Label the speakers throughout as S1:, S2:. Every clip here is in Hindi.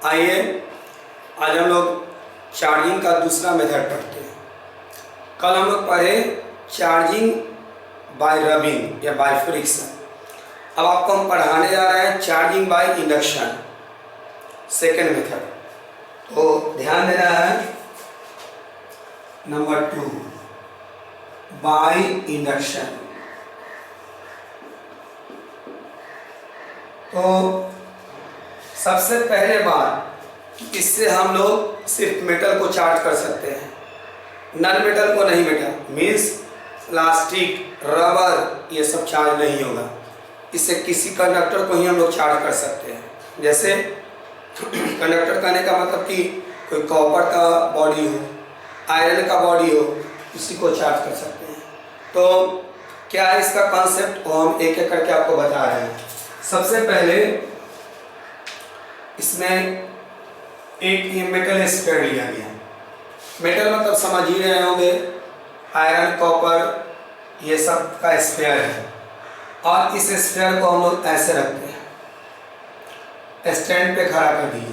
S1: आइए आज हम लोग चार्जिंग का दूसरा मेथड पढ़ते हैं। कल हम लोग पढ़े चार्जिंग बाय रबिंग या बाय फ्रिक्शन। अब आपको हम पढ़ाने जा रहे हैं charging by induction, second method. तो ध्यान देना है। Number 2 by induction. तो सबसे पहले बात, इससे हम लोग सिर्फ मेटल को चार्ज कर सकते हैं, नॉन मेटल को नहीं। मेटल मीन्स प्लास्टिक, रबर, ये सब चार्ज नहीं होगा। इससे किसी कंडक्टर को ही हम लोग चार्ज कर सकते हैं। जैसे कंडक्टर कहने का मतलब कि कोई कॉपर का बॉडी हो, आयरन का बॉडी हो, उसी को चार्ज कर सकते हैं। तो क्या है इसका कॉन्सेप्ट, वो हम एक एक करके आपको बता रहे हैं। सबसे पहले इसमें एक ये मेटल स्फीयर लिया गया। मेटल मतलब समझ ही रहे होंगे, आयरन, कॉपर, ये सब का स्फीयर है। और इस स्फीयर को हम लोग ऐसे रखते हैं, स्टैंड पे खड़ा कर दिए।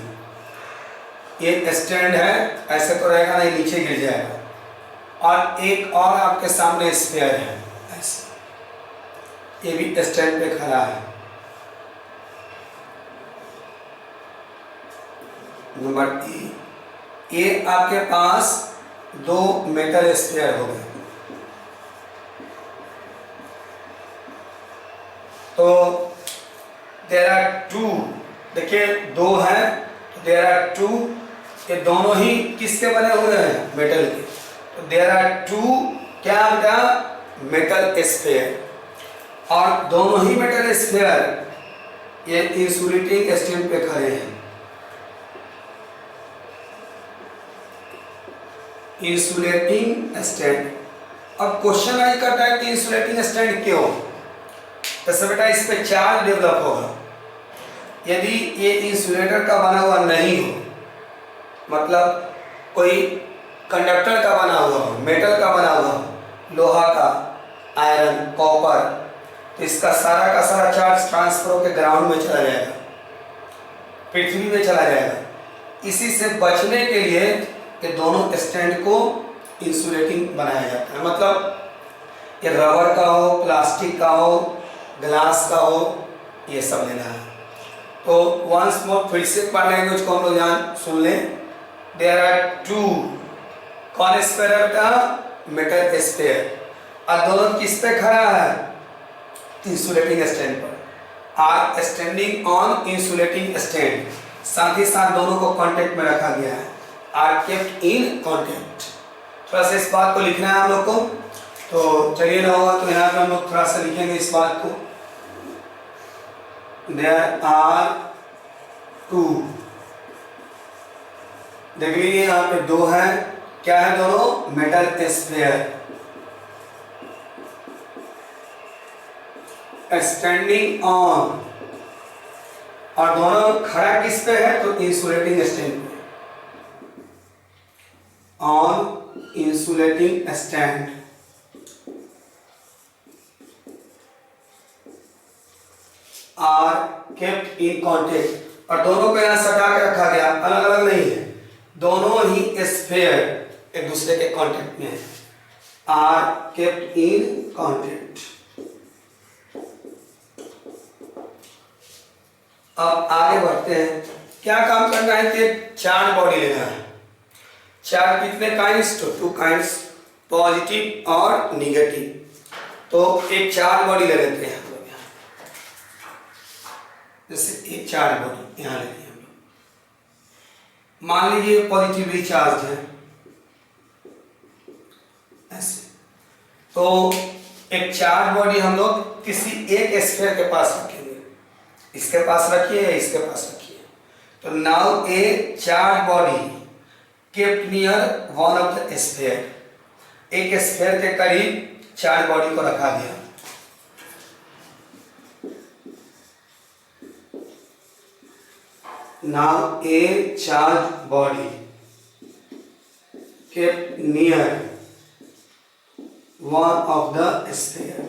S1: ये स्टैंड है, ऐसे तो रहेगा नहीं, नीचे गिर जाएगा। और एक और आपके सामने स्फीयर है ऐसे, ये भी स्टैंड पे खड़ा है। नंबर 3, ये आपके पास दो मेटल स्फीयर हो गए। तो देयर आर टू, देखिए दो है, देयर आर टू, ये दोनों ही किसके बने हुए हैं? मेटल के। तो देयर आर टू क्या बेटा? Metal sphere. और दोनों ही मेटल स्फीयर ये इंसुलेटिंग स्टैंड पे खड़े हैं। Insulating stand. अब क्वेश्चन आई करता है कि इंसुलेटिंग स्टैंड क्यों? तो बेटा इस पे चार्ज डेवलप होगा। यदि ये इंसुलेटर का बना हुआ नहीं हो, मतलब कोई कंडक्टर का बना हुआ हो, मेटल का बना हुआ हो, लोहा का, आयरन, कॉपर, तो इसका सारा का सारा चार्ज ट्रांसफर होकर ग्राउंड में चला जाएगा, पृथ्वी में चला जाएगा। इसी से बचने के लिए ये दोनों स्टैंड को इंसुलेटिंग बनाया जाता है। मतलब ये रबर का हो, प्लास्टिक का हो, ग्लास का हो, ये सब लेना है। तो वंस मोर फिर से पढ़ लैंग्वेज को हम लोग जान सुन लें। देयर आर टू, कौन स्फीयर का? Metal sphere. और दोनों किस पे खड़ा है? इंसुलेटिंग स्टैंड पर। Are standing on insulating stand. साथ ही साथ दोनों को कांटेक्ट में रखा गया है, आर केप्ट इन कांटेक्ट। थोड़ा सा इस बात को लिखना है हम लोग को। तो चलिए ना होगा तो यहाँ पे हम लोग थोड़ा सा लिखेंगे इस बात को। देयर आर टू, देख लीजिए यहाँ पे दो है। क्या है दोनों? मेटल स्फीयर स्टैंडिंग ऑन, और दोनों खड़ा किस पे है? तो इंसुलेटिंग स्टैंड पे, on insulating stand. Are kept in contact. और दोनों को यहां सटा के रखा गया, अलग अलग नहीं है, दोनों ही स्फीयर एक दूसरे के कांटेक्ट में है। Are kept in contact. अब आगे बढ़ते हैं। क्या काम करना है कि चार्ज बॉडी लेना है। चार्ज कितने काइंड्स? तो 2 काइंड्स, पॉजिटिव और निगेटिव। तो एक चार्ज बॉडी ले लेते हैं हम लोग यहाँ। जैसे एक चार्ज बॉडी यहाँ लेते हैं हम लोग। मान लीजिए पॉजिटिवली चार्ज है ऐसे। तो एक चार्ज बॉडी हम लोग किसी एक स्फीयर के पास रखेंगे। इसके पास रखिए या इसके पास रखिए। तो now a charge body kept near one of the sphere. एक स्फीयर के करीब चार्ज बॉडी को रखा गया। Now a charge body kept near one of the sphere.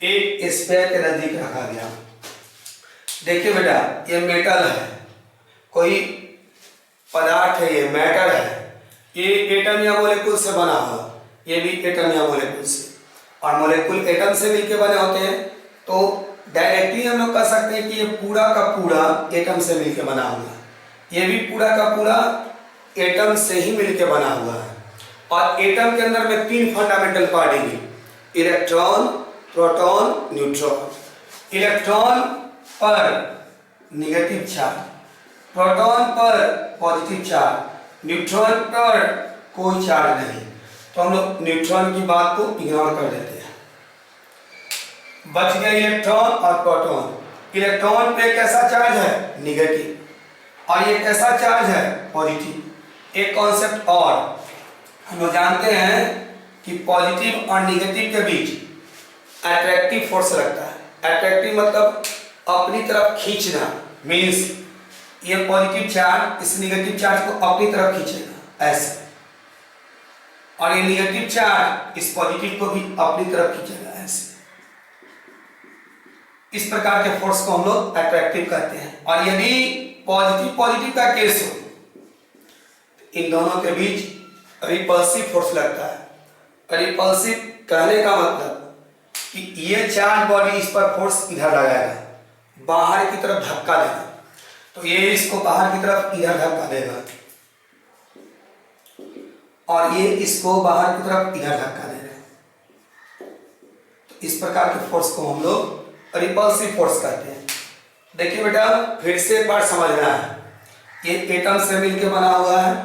S1: एक स्फीयर के नजदीक रखा गया। देखिए बेटा, ये मेटल है, कोई पदार्थ है, ये मैटर है, ये एटम या मोलेकुल से बना हुआ, ये भी एटम या मोलेकुल से, और मोलेकुल एटम से मिलके बने होते हैं। तो डायरेक्टली हम लोग कह सकते हैं कि ये पूरा का पूरा एटम से मिलके बना हुआ है, ये भी पूरा का पूरा एटम से ही मिलके बना हुआ है। और एटम के अंदर में 3 fundamental particle, electron, proton, neutron. Electron पर नेगेटिव चार्ज, प्रोटॉन पर पॉजिटिव चार्ज, न्यूट्रॉन पर कोई चार्ज नहीं। तो हम लोग न्यूट्रॉन की बात को इग्नोर कर देते हैं, बच गए इलेक्ट्रॉन और प्रोटॉन। इलेक्ट्रॉन पे कैसा चार्ज है? नेगेटिव, और ये कैसा चार्ज है? पॉजिटिव। एक कॉन्सेप्ट और हम लोग जानते हैं कि पॉजिटिव और नेगेटिव के बीच अट्रैक्टिव फोर्स लगता है। अट्रैक्टिव मतलब अपनी तरफ खींचना, मीन्स ये पॉजिटिव चार्ज इस नेगेटिव चार्ज को अपनी तरफ खींचेगा ऐसे, और ये नेगेटिव चार्ज इस पॉजिटिव को भी अपनी तरफ खींचेगा ऐसे। इस प्रकार के फोर्स को हम लोग अट्रैक्टिव कहते हैं। और यदि पॉजिटिव पॉजिटिव का केस हो, इन दोनों के बीच रिपल्सिव फोर्स लगता है। रिपल्सिव कहने का मतलब कि ये चार्ज बॉडी इस पर फोर्स इधर लगाएगा, बाहर की तरफ धक्का देगा, तो ये इसको बाहर की तरफ इधर धक्का देगा, और ये इसको बाहर की तरफ इधर धक्का देगा। तो इस प्रकार के फोर्स को हम लोग रिपल्सिव फोर्स कहते हैं। देखिए बेटा, फिर से एक बार समझना है, ये एटम से मिलकर बना हुआ है,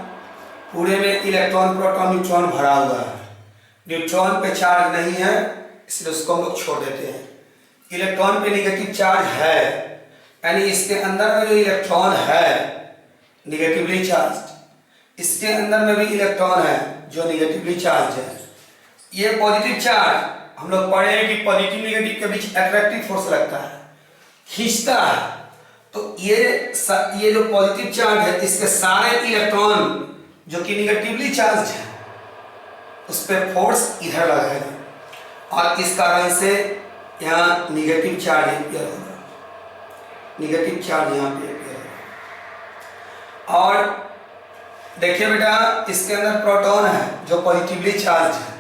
S1: पूरे में इलेक्ट्रॉन, प्रोटॉन, न्यूट्रॉन भरा हुआ है। न्यूट्रॉन पे चार्ज नहीं है, इसलिए उसको हम लोग छोड़ देते हैं। इलेक्ट्रॉन पे नेगेटिव चार्ज है, यानी इसके अंदर में जो इलेक्ट्रॉन है नेगेटिवली चार्ज, इसके अंदर में भी इलेक्ट्रॉन है जो नेगेटिवली चार्ज है। ये पॉजिटिव चार्ज हम लोग पढ़े हैं कि पॉजिटिव नेगेटिव के बीच अट्रैक्टिव फोर्स लगता है, खींचता है। तो ये जो पॉजिटिव चार्ज है, इसके सारे इलेक्ट्रॉन जो कि निगेटिवली चार्ज है उस पर फोर्स इधर लगाएगा, और इस कारण से यहाँ निगेटिव चार्ज अपियर होगा, निगेटिव चार्ज यहाँ पे अपियर होगा। और देखिए बेटा, इसके अंदर प्रोटॉन है जो पॉजिटिवली चार्ज है,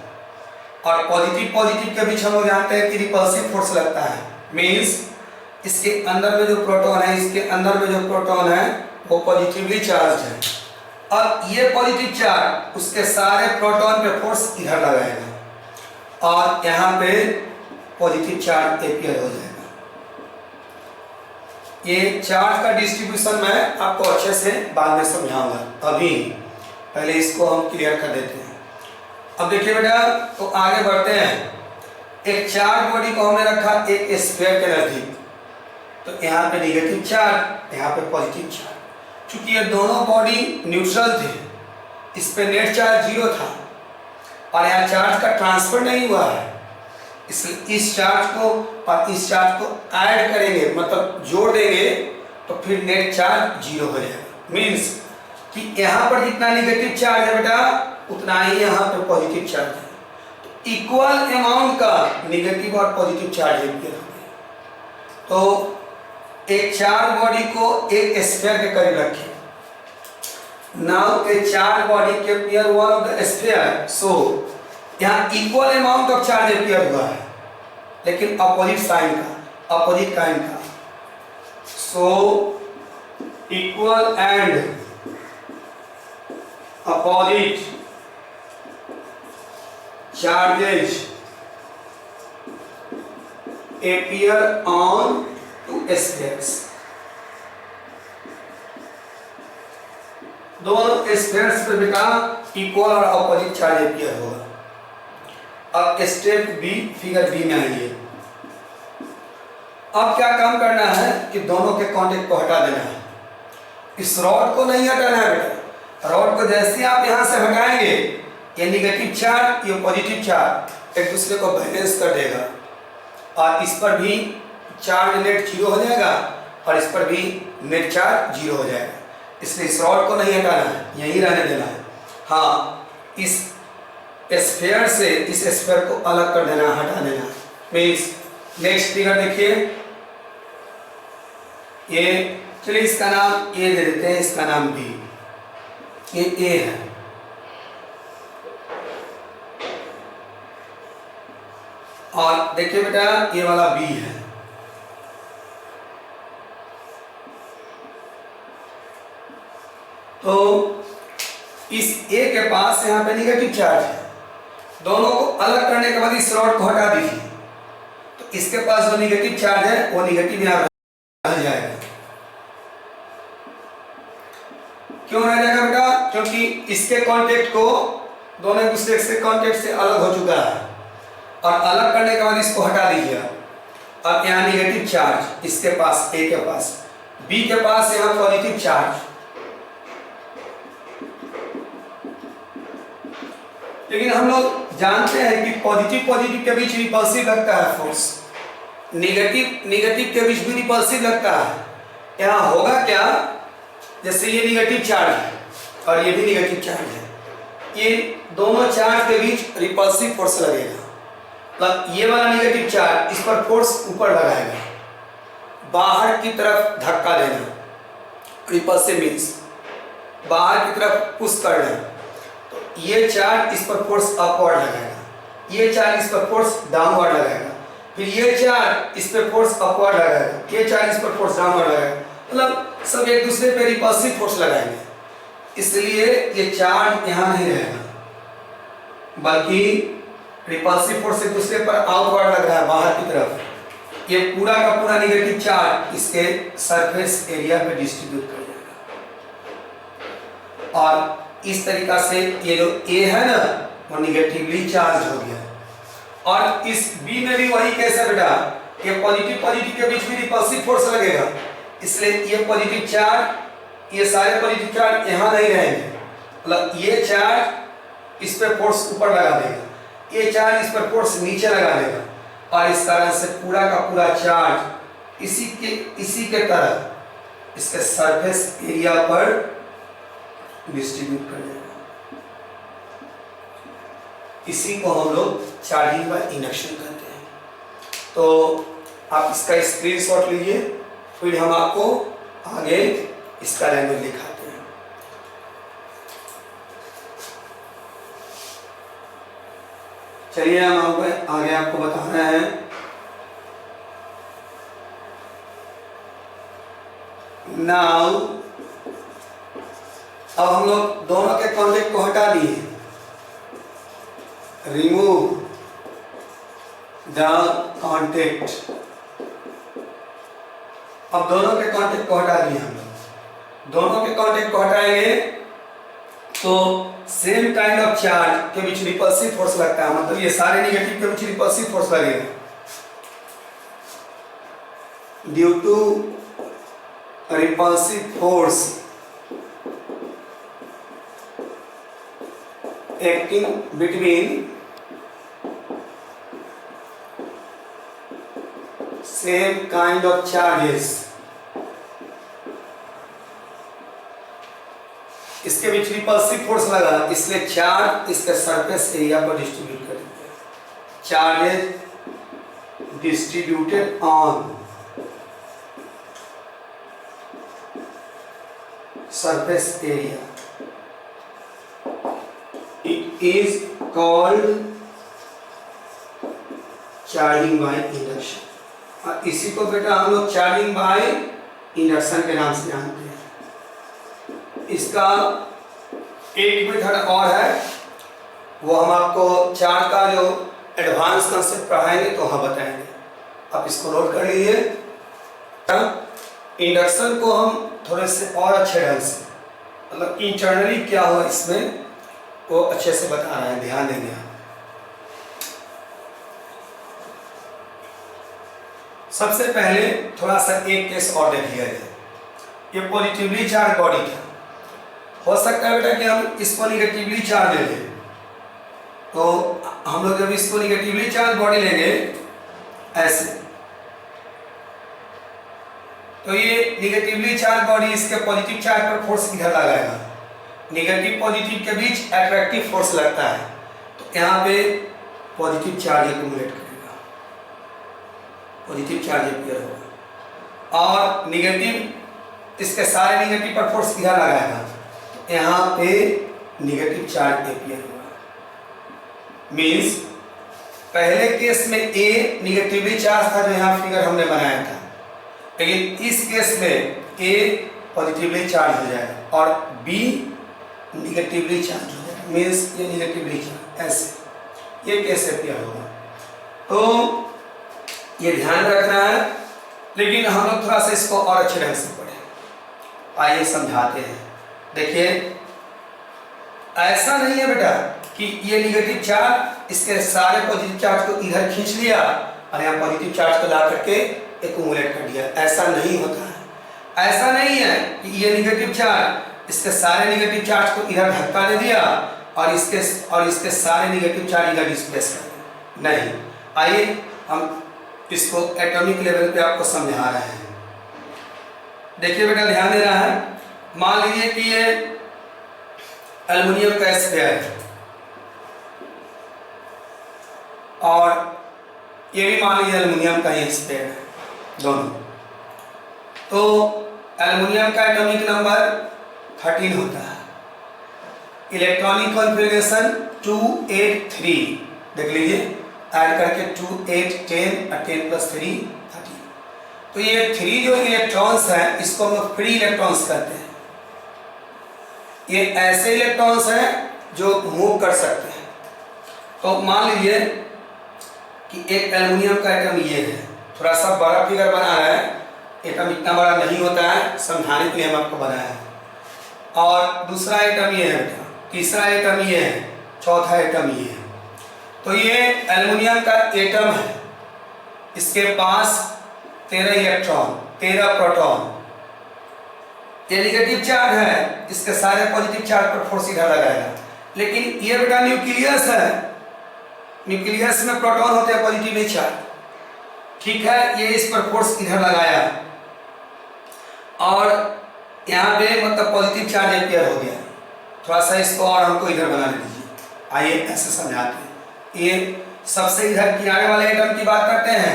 S1: और पॉजिटिव पॉजिटिव के बीच हम लोग जानते हैं कि रिपल्सिव फोर्स लगता है। मीन्स इसके अंदर में जो प्रोटॉन है, इसके अंदर में जो प्रोटॉन है वो पॉजिटिवली चार्ज है, और ये पॉजिटिव चार्ज उसके सारे प्रोटॉन पे फोर्स इधर लगाएगा, और यहाँ पे पॉजिटिव चार्ज अपियर हो जाएगा। ये चार्ज का डिस्ट्रीब्यूशन मैं आपको अच्छे से बाद में समझाऊंगा, अभी पहले इसको हम क्लियर कर देते हैं। अब देखिए बेटा, तो आगे बढ़ते हैं। एक चार्ज बॉडी को हमने रखा एक स्फीयर के नजदीक, तो यहाँ पे नेगेटिव चार्ज, यहाँ पे पॉजिटिव चार्ज। चूंकि ये दोनों बॉडी न्यूट्रल थे, इस पे नेट चार्ज 0 था, और यहाँ चार्ज का ट्रांसफर नहीं हुआ है, इसलिए इस चार्ज को और इस चार्ज को ऐड करेंगे, मतलब जोड़ देंगे, तो फिर नेट चार्ज 0 हो जाएगा। मीन्स कि यहाँ पर जितना नेगेटिव चार्ज है बेटा, उतना ही यहाँ पर पॉजिटिव चार्ज है। तो इक्वल अमाउंट का नेगेटिव और पॉजिटिव चार्ज अपियर हो गया। तो एक चार्ज बॉडी को एक स्फीयर के करीब रखें। नाउ ए चार्ज बॉडी के appear one of the sphere, so यहाँ equal amount of charge appear हुआ है, लेकिन अपोजिट साइन का, अपोजिट काइंड का। So equal and opposite charges appear on two spheres। दोनों स्फीयर्स पे बेटा इक्वल और अपोजिट चार्ज अपियर होगा। अब स्टेप बी, फिगर बी में आइए। अब क्या काम करना है कि दोनों के कांटेक्ट को हटा देना है। इस रॉड को नहीं हटाना है बेटा, रॉड को जैसे आप यहां से हटाएंगे, ये नेगेटिव चार्ज, ये पॉजिटिव चार्ज एक दूसरे को बैलेंस कर देगा, और इस पर भी चार्ज नेट 0 हो जाएगा, और इस पर भी नेट चार्ज 0 हो जाएगा। इसलिए इस रॉड को नहीं हटाना है, यहीं रहने देना है। हाँ, इस स्फीयर से इस स्फीयर को अलग कर देना, हटा देना। मीन्स नेक्स्ट फिगर देखिए, ये चलिए इसका नाम ए दे देते हैं, इसका नाम बी, ये ए है। और देखिए बेटा ये वाला बी है। तो इस ए के पास यहाँ पे निगेटिव चार्ज है, दोनों को अलग करने के बाद इस रॉड को हटा दीजिए, तो इसके पास जो निगेटिव चार्ज है वो निगेटिव यहाँ रह जाएगा। क्यों रह जाएगा बेटा? क्योंकि इसके कांटेक्ट को दोनों दूसरे से कांटेक्ट से अलग हो चुका है, और अलग करने के बाद इसको हटा दीजिए। अब यहाँ निगेटिव चार्ज इसके पास, ए के पास, बी के पास यहाँ पॉजिटिव चार्ज। लेकिन हम लोग जानते हैं कि पॉजिटिव पॉजिटिव के बीच रिपल्सिव लगता है फोर्स, निगेटिव निगेटिव के बीच भी रिपल्सिव लगता है। यहाँ होगा क्या, जैसे ये निगेटिव चार्ज है और ये भी निगेटिव चार्ज है, ये दोनों चार्ज के बीच रिपल्सिव फोर्स लगेगा। मतलब ये वाला निगेटिव चार्ज इस पर फोर्स ऊपर लगाएगा, बाहर की तरफ धक्का देना, रिपल्सिव मीन्स बाहर की तरफ पुश करना। तो ये चार्ज इस पर फोर्स अपवर्ड लगाएगा, ये चार्ज इस पर फोर्स डाउनवर्ड लगाएगा, फिर ये चार्ज इस पर फोर्स अपवर्ड लगाएगा, ये चार्ज इस पर फोर्स डाउनवर्ड लगाएगा। मतलब सब एक दूसरे पे रिपल्सिव फोर्स लगाएंगे, इसलिए ये चार्ज यहाँ नहीं रहेगा, बल्कि रिपल्सिव फोर्स एक दूसरे पर आउटवर्ड लग रहा है, बाहर की तरफ। ये पूरा का पूरा निगेटिव चार्ज इसके सरफेस एरिया पे डिस्ट्रीब्यूट कर जाएगा, और इस तरीका से ये जो ए है ना वो निगेटिवली चार्ज हो गया। और इस बी में भी वही केस है बेटा, ये पॉजिटिव पॉजिटिव के बीच में रिपल्सिव फोर्स लगेगा, इसलिए ये पॉजिटिव चार्ज, ये सारे पॉजिटिव चार्ज यहाँ नहीं रहेंगे, मतलब ये चार्ज इस पर फोर्स ऊपर लगा देगा, ये चार्ज इस पर फोर्स नीचे लगा देगा, और इस कारण से पूरा का पूरा चार्ज इसी के तरह इसके सरफेस एरिया पर डिस्ट्रीब्यूट कर देगा। इसी को हम लोग चार्जिंग बाय इंडक्शन कहते हैं। तो आप इसका स्क्रीनशॉट लीजिए, फिर हम आपको आगे इसका लैंग्वेज दिखाते हैं। चलिए हम आगे आपको बता रहे हैं। नाउ अब हम लोग दोनों के कॉन्टेक्ट को हटा दिए, रिमूव द कॉन्टेक्ट। अब दोनों के कांटेक्ट को हटा दिए हम लोग, दोनों के कांटेक्ट को हटाएंगे तो सेम काइंड ऑफ चार्ज के बीच रिपल्सिव फोर्स लगता है, मतलब ये सारे निगेटिव के बीच रिपल्सिव फोर्स लगेगा due to repulsive force acting between same kind of charges. इसके बीच रिपल्सिव फोर्स लगा, इसलिए चार्ज इसके सरफेस एरिया पर डिस्ट्रीब्यूट कर देते हैं। Charges distributed on surface area, it is called charging by induction. और इसी को बेटा हम लोग चार्जिंग बाय इंडक्शन के नाम से जानते हैं। इसका एक मेथड और है, वो हम आपको चार्ज का जो एडवांस कंसेप्ट पढ़ाएंगे तो हम बताएंगे, आप इसको नोट कर लीजिए। इंडक्शन को हम थोड़े से और अच्छे ढंग से, मतलब इंटरनली क्या हुआ इसमें वो अच्छे से बता रहे हैं, ध्यान देंगे आप। सबसे पहले थोड़ा सा एक केस और देख लिया जाए। ये पॉजिटिवली चार्ज बॉडी था, हो सकता है बेटा कि हम इसको निगेटिवली चार्ज ले लें, तो हम लोग जब इसको निगेटिवली चार्ज बॉडी लेंगे ऐसे, तो ये निगेटिवली चार्ज बॉडी इसके पॉजिटिव चार्ज पर फोर्स इधर लगाएगा, निगेटिव पॉजिटिव के बीच अट्रैक्टिव फोर्स लगता है, तो यहाँ पे पॉजिटिव चार्ज एक्यूमुलेट करेगा, पॉजिटिव चार्ज अपीयर होगा। और निगेटिव, इसके सारे निगेटिव पर फोर्स इधर लगाएगा, यहाँ पे निगेटिव चार्ज अपियर होगा। मीन्स पहले केस में ए निगेटिवली चार्ज था जो यहाँ फिगर हमने बनाया था, लेकिन इस केस में ए पॉजिटिवली चार्ज हो जाएगा और बी निगेटिवली चार्ज हो जाएगा। मीन्स ये निगेटिवली चार्ज, ऐसे ये केस अपियर होगा। तो ये ध्यान रखना है, लेकिन हम लोग थोड़ा सा इसको और अच्छे ढंग से पढ़ें। आइए समझाते हैं। देखिए ऐसा नहीं है बेटा कि ये निगेटिव चार्ज इसके सारे पॉजिटिव चार्ज को इधर खींच लिया और यहाँ पॉजिटिव चार्ज को ला करके एक्यूमुलेट कर दिया, ऐसा नहीं होता है। ऐसा नहीं है कि ये निगेटिव चार्ज इसके सारे निगेटिव चार्ज को इधर धक्का दे दिया और इसके सारे निगेटिव चार्ज इधर डिस्प्लेस कर दिया, नहीं। आइए हम इसको एटॉमिक लेवल पे आपको समझा रहे हैं। देखिए बेटा ध्यान दे रहा है, मान लीजिए कि ये एल्युमिनियम का स्फीयर है और ये भी मान लीजिए एल्युमिनियम का ही स्फीयर है, दोनों। तो एल्युमिनियम का एटॉमिक नंबर 13 होता है, इलेक्ट्रॉनिक कॉन्फ़िगरेशन 283, देख लीजिए ऐड करके 2 8 10 और 10 + 3 13। तो ये 3 जो इलेक्ट्रॉन्स हैं इसको हम लोग फ्री इलेक्ट्रॉन्स कहते हैं। ये ऐसे इलेक्ट्रॉन्स हैं जो मूव कर सकते हैं। तो मान लीजिए कि एक एल्युमिनियम का एटम ये है, थोड़ा सा बड़ा फिगर बना है, एटम इतना बड़ा नहीं होता है, समझाने के लिए हम आपको बनाया है। और दूसरा एटम ये है, तीसरा एटम ये है, चौथा एटम ये है। तो ये एल्युमिनियम का एटम है, इसके पास 13 इलेक्ट्रॉन 13 प्रोटॉन, ये निगेटिव चार्ज है, इसके सारे पॉजिटिव चार्ज पर फोर्स इधर लगाएगा। लेकिन ये बेटा न्यूक्लियस है, न्यूक्लियस में प्रोटॉन होते हैं पॉजिटिवली चार्ज, ठीक है। ये इस पर फोर्स इधर लगाया और यहाँ पे मतलब पॉजिटिव चार्ज अपियर हो गया। थोड़ा सा इसको और हमको इधर बना दीजिए। आइए ऐसे समझाते हैं। ये सबसे इधर किनारे वाले एटम की बात करते हैं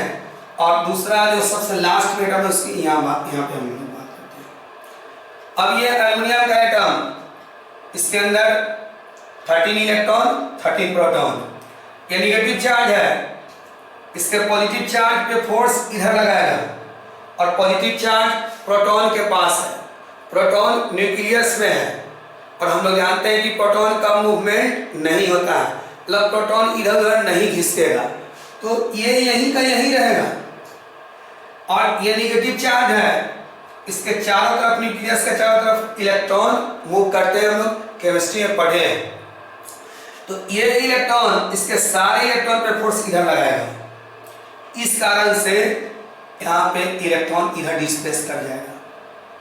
S1: और दूसरा जो सबसे लास्ट में एटम है उसकी यहाँ पे हम बात करते हैं। अब ये एल्युमिनियम का एटम, इसके अंदर 13 इलेक्ट्रॉन 13 प्रोटॉन, ये निगेटिव चार्ज है, इसके पॉजिटिव चार्ज पे फोर्स इधर लगाएगा और पॉजिटिव चार्ज प्रोटॉन के पास है। प्रोटॉन न्यूक्लियस में है और हम लोग जानते हैं कि प्रोटॉन का मूवमेंट नहीं होता है, मतलब प्रोटॉन इधर उधर नहीं घिसकेगा, तो ये यहीं का यहीं रहेगा। और ये निगेटिव चार्ज है, इसके चारों तरफ, न्यूक्लियस के चारों तरफ इलेक्ट्रॉन मूव करते हैं, हम लोग केमिस्ट्री में पढ़े हैं। तो ये इलेक्ट्रॉन इसके सारे इलेक्ट्रॉन पे फोर्स इधर लगाएगा, इस कारण से यहाँ पे इलेक्ट्रॉन इधर डिस्प्लेस कर जाएगा।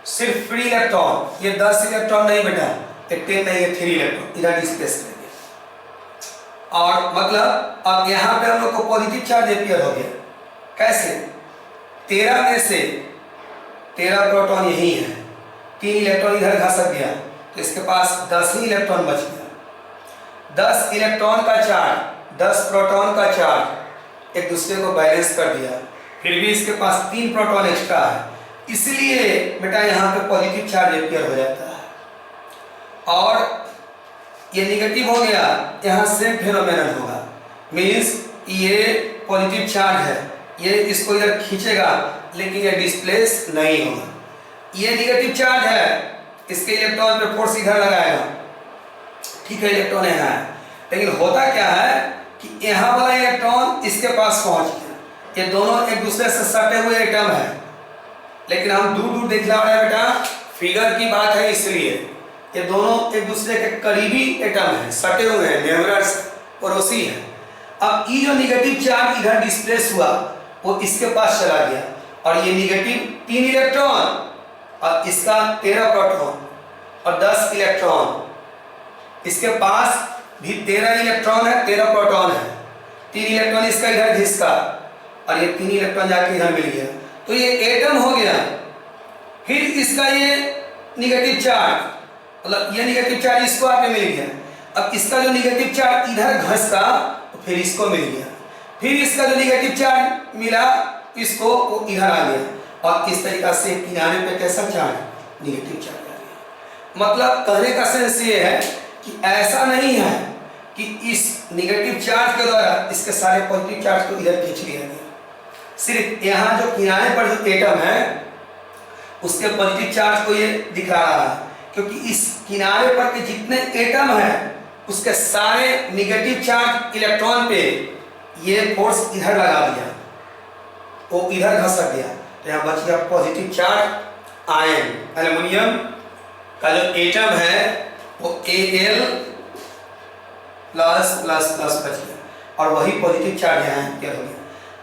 S1: सिर्फ फ्री इलेक्ट्रॉन, ये 10 इलेक्ट्रॉन नहीं बेटा, 10 नहीं, ये 3 इलेक्ट्रॉन इधर डिस्प्लेस करेंगे। और मतलब अब यहाँ पे हम लोग को पॉजिटिव चार्ज अपियर हो गया। कैसे? 13 में से 13 प्रोटॉन यही है, 3 इलेक्ट्रॉन इधर घसक गया, तो इसके पास 10 ही इलेक्ट्रॉन बच गया। 10 इलेक्ट्रॉन का चार्ज, 10 प्रोटॉन का चार्ज एक दूसरे को बैलेंस कर दिया, फिर भी इसके पास 3 प्रोटॉन एक्स्ट्रा है, इसलिए बेटा यहाँ पे पॉजिटिव चार्ज अपियर हो जाता है। और ये निगेटिव हो गया, यहाँ सेम फेनोमेनन होगा। मीन्स ये पॉजिटिव चार्ज है, ये इसको इधर खींचेगा लेकिन ये डिस्प्लेस नहीं होगा। ये निगेटिव चार्ज है, इसके इलेक्ट्रॉन पे फोर्स इधर लगाएगा, ठीक है, इलेक्ट्रॉन यहाँ है, लेकिन होता क्या है कि यहाँ वाला इलेक्ट्रॉन इसके पास पहुंच गया। ये दोनों एक दूसरे से सटे हुए एटम है, लेकिन हम दूर दूर दिखला रहे हैं बेटा, फिगर की बात है, इसलिए ये दोनों एक दूसरे के करीबी एटम हैं, सटे हुए हैं, नेबरर्स, पड़ोसी हैं। अब ये जो निगेटिव चार्ज इधर डिस्प्लेस हुआ वो इसके पास चला गया और ये निगेटिव 3 इलेक्ट्रॉन और इसका 13 प्रोटॉन और 10 इलेक्ट्रॉन, इसके पास भी 13 इलेक्ट्रॉन है, 13 प्रोटॉन है, 3 इलेक्ट्रॉन इसका इधर घिसका और ये 3 इलेक्ट्रॉन जाके इधर मिल गया, तो ये एटम हो गया। फिर इसका ये निगेटिव चार्ज, मतलब ये निगेटिव चार्ज इसको आके मिल गया, अब इसका जो निगेटिव चार्ज इधर घसका तो फिर इसको मिल गया, फिर इसका जो निगेटिव चार्ज मिला इसको वो इधर आ गया, और इस तरीका से किनारे पे कैसा चार्ज, निगेटिव चार्ज आ गया। मतलब कहने का सेंस ये है कि ऐसा नहीं है कि इस निगेटिव चार्ज के द्वारा इसके सारे पॉजिटिव चार्ज को इधर खींच लिया गया, सिर्फ यहाँ जो किनारे पर जो एटम है उसके पॉजिटिव चार्ज को ये दिखा रहा है, क्योंकि इस किनारे पर के जितने एटम है उसके सारे निगेटिव चार्ज इलेक्ट्रॉन पे ये फोर्स इधर लगा दिया, वो इधर घसक गया, तो यहाँ बच गया पॉजिटिव चार्ज आयन। एल्युमिनियम का जो एटम है वो Al प्लस प्लस प्लस बच गया, और वही पॉजिटिव चार्ज यहाँ हो गया।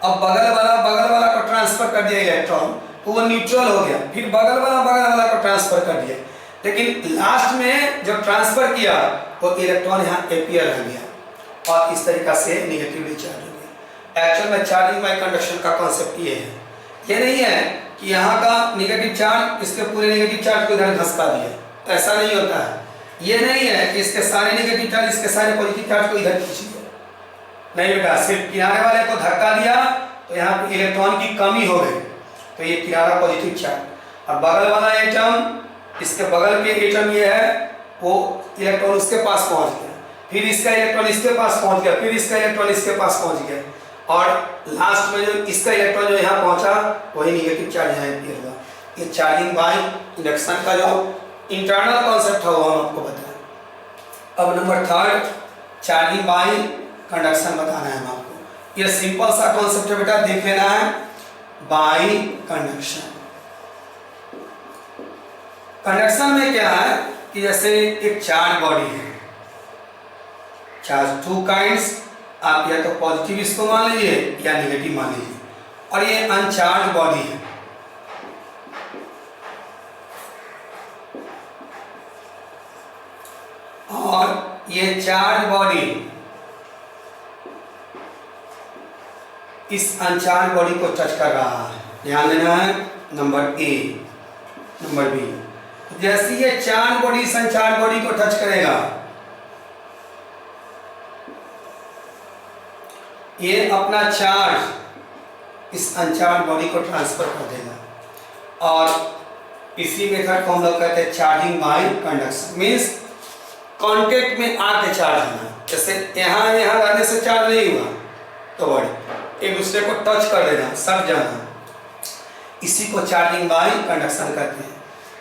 S1: अब बगल वाला को ट्रांसफर कर दिया इलेक्ट्रॉन, तो वो न्यूट्रल हो गया, फिर बगल वाला को ट्रांसफर कर दिया, लेकिन लास्ट में जब ट्रांसफर किया वो इलेक्ट्रॉन यहाँ एपियर हो गया और इस तरीका से निगेटिवली चार्ज हो गया। एक्चुअल में चार्जिंग बाय कंडक्शन का कॉन्सेप्ट ये है, ये नहीं है कि यहाँ का निगेटिव चार्ज इसके पूरे निगेटिव चार्ज को इधर धसका दिया, ऐसा नहीं होता है। ये नहीं है कि इसके सारे निगेटिव चार्ज इसके सारे पॉजिटिव चार्ज को इधर खींच लिया, नहीं बेटा, सिर्फ किनारे वाले को धक्का दिया तो यहाँ पे इलेक्ट्रॉन की कमी हो गई, तो ये किनारा पॉजिटिव चार्ज। और बगल वाला एटम, इसके बगल के एटम ये है, वो इलेक्ट्रॉन उसके पास पहुंच गया, फिर इसका इलेक्ट्रॉन इसके पास पहुंच गया, फिर इसका इलेक्ट्रॉन इसके पास पहुंच गया, और लास्ट में जो इसका इलेक्ट्रॉन जो यहाँ पहुंचा वही निगेटिव चार्ज यहाँ पे हुआ। ये चार्जिंग बाय इंडक्शन का जो इंटरनल कॉन्सेप्ट है वो हम आपको बताएं। अब number third, charging by conduction बताना है हम आपको। ये सिंपल सा कॉन्सेप्ट है बेटा, देख लेना है। बाय कंडक्शन, कंडक्शन में क्या है कि जैसे एक चार्ज बॉडी है, चार्ज टू काइंड्स, आप या तो पॉजिटिव इसको मान लीजिए या निगेटिव मान लीजिए, और ये अनचार्ज बॉडी है। और ये चार्ज बॉडी इस अनचार्ज बॉडी को टच कर रहा है, ध्यान देना है। नंबर ए, नंबर बी, जैसे ये चार्ज बॉडी इस अनचार्ज बॉडी को टच करेगा, ये अपना चार्ज इस अनचार्ज बॉडी को ट्रांसफर कर देगा, और इसी मेथड को हम लोग कहते हैं charging by conduction. Means contact में आके चार्ज होना, जैसे यहाँ रहने से चार्ज नहीं हुआ तो बॉडी एक दूसरे को टच कर देना, सट जाना, इसी को चार्जिंग बाय कंडक्शन कहते हैं।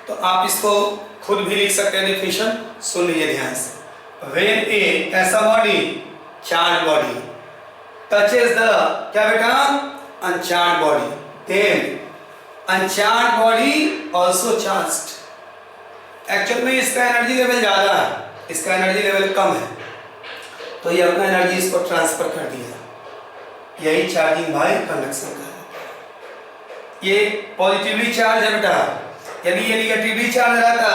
S1: तो आप इसको खुद भी लिख सकते हैं, डेफिनेशन सुन लीजिए ध्यान से। व्हेन ए ऐसा body, charge body, touches the क्या बेटा, uncharge body, then uncharge body also charged. Actual में इसका एनर्जी लेवल ज्यादा है, इसका एनर्जी लेवल कम है, तो ये अपना एनर्जी इसको ट्रांसफर कर दिया, यही चार्जिंग बाय कंडक्शन का है। ये पॉजिटिवली चार्ज है बेटा, यदि ये निगेटिवली चार्ज रहता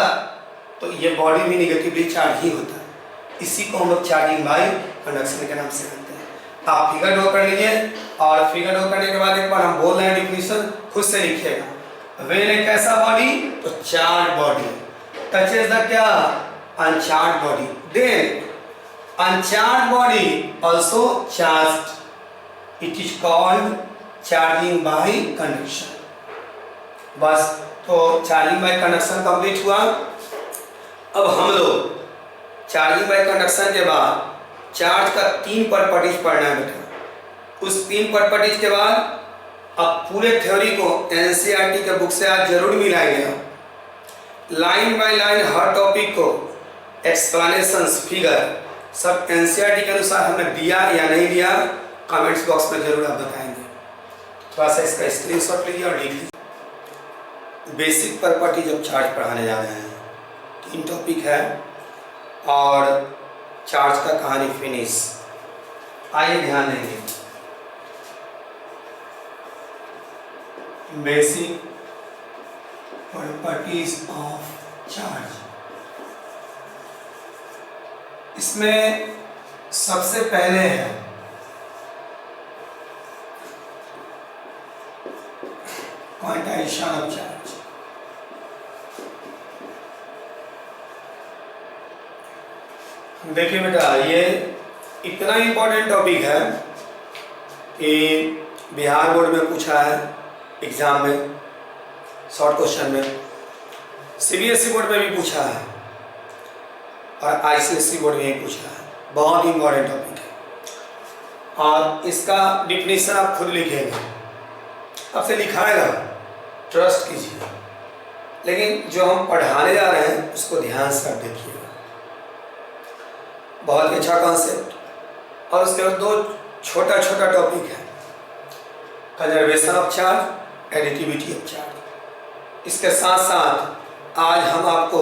S1: तो ये बॉडी भी निगेटिवली चार्ज ही होता, इसी को हम लोग चार्जिंग बाय कंडक्शन के नाम से कहते हैं। आप फिगर ड्रॉ कर लीजिए, और फिगर ड्रॉ करने के बाद एक बार हम बोल रहे हैं डिफिनेशन, खुद से लिखिएगा। व्हेन एक ऐसा बॉडी, तो चार्ज बॉडी, टचेस द क्या, uncharge body, then uncharge body also charged, it is called charging by conduction. बस, तो चार्जिंग बाय कंडक्शन कंप्लीट हुआ। अब हम लोग चार्जिंग बाय कंडक्शन के बाद चार्ज का 3 प्रॉपर्टीज पढ़ना है बेटा। उस 3 प्रॉपर्टीज के बाद अब पूरे थ्योरी को एनसीईआरटी के बुक से आज जरूर मिलाएंगे, line by line her topic को एक्सप्लेनेशंस, फिगर सब एनसीईआरटी के अनुसार हमने दिया या नहीं दिया, कमेंट्स बॉक्स में जरूर आप बताएंगे। थोड़ा सा इसका स्क्रीनशॉट लीजिए और लिख लीजिए। बेसिक प्रॉपर्टी जब चार्ज पढ़ाने जा रहे हैं, 3 टॉपिक है और चार्ज का कहानी फिनिश। आइए ध्यान देंगे। बेसिक प्रॉपर्टीज ऑफ चार्ज, इसमें सबसे पहले है क्वांटाइजेशन ऑफ चार्ज। देखिए बेटा, ये इतना इम्पोर्टेंट टॉपिक है कि बिहार बोर्ड में पूछा है एग्जाम में, शॉर्ट क्वेश्चन में, सीबीएसई बोर्ड में भी पूछा है और आईसीएसई बोर्ड में भी पूछा है, बहुत ही इंपॉर्टेंट टॉपिक है। और इसका डिफिनीशन आप खुद लिखेंगे, आपसे लिखाएगा, ट्रस्ट कीजिए, लेकिन जो हम पढ़ाने जा रहे हैं उसको ध्यान से आप देखिएगा। बहुत अच्छा कॉन्सेप्ट। और उसके बाद 2 छोटा छोटा टॉपिक है, conservation of charge, additivity of charge. इसके साथ साथ आज हम आपको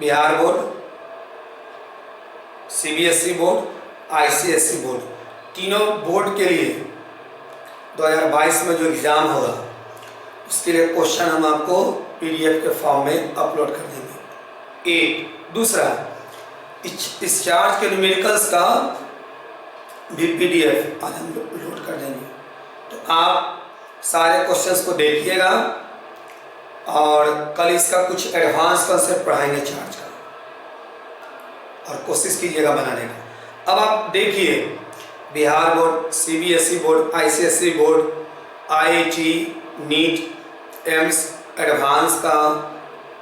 S1: Bihar board, CBSE board, ICSE board, तीनों बोर्ड के लिए 2022 में जो एग्ज़ाम होगा उसके लिए क्वेश्चन हम आपको पीडीएफ के फॉर्म में अपलोड कर देंगे। एक दूसरा, इस चार्ज के न्यूमेरिकल्स का भी पीडीएफ आज हम लोड कर देंगे। तो आप सारे क्वेश्चंस को देखिएगा और कल इसका कुछ एडवांस कॉन्सेप्ट पढ़ाएंगे चार्ज का, और कोशिश कीजिएगा बनाने का। अब आप देखिए, Bihar board, CBSE board, ICSE board, IIT, NEET, AIIMS advance का,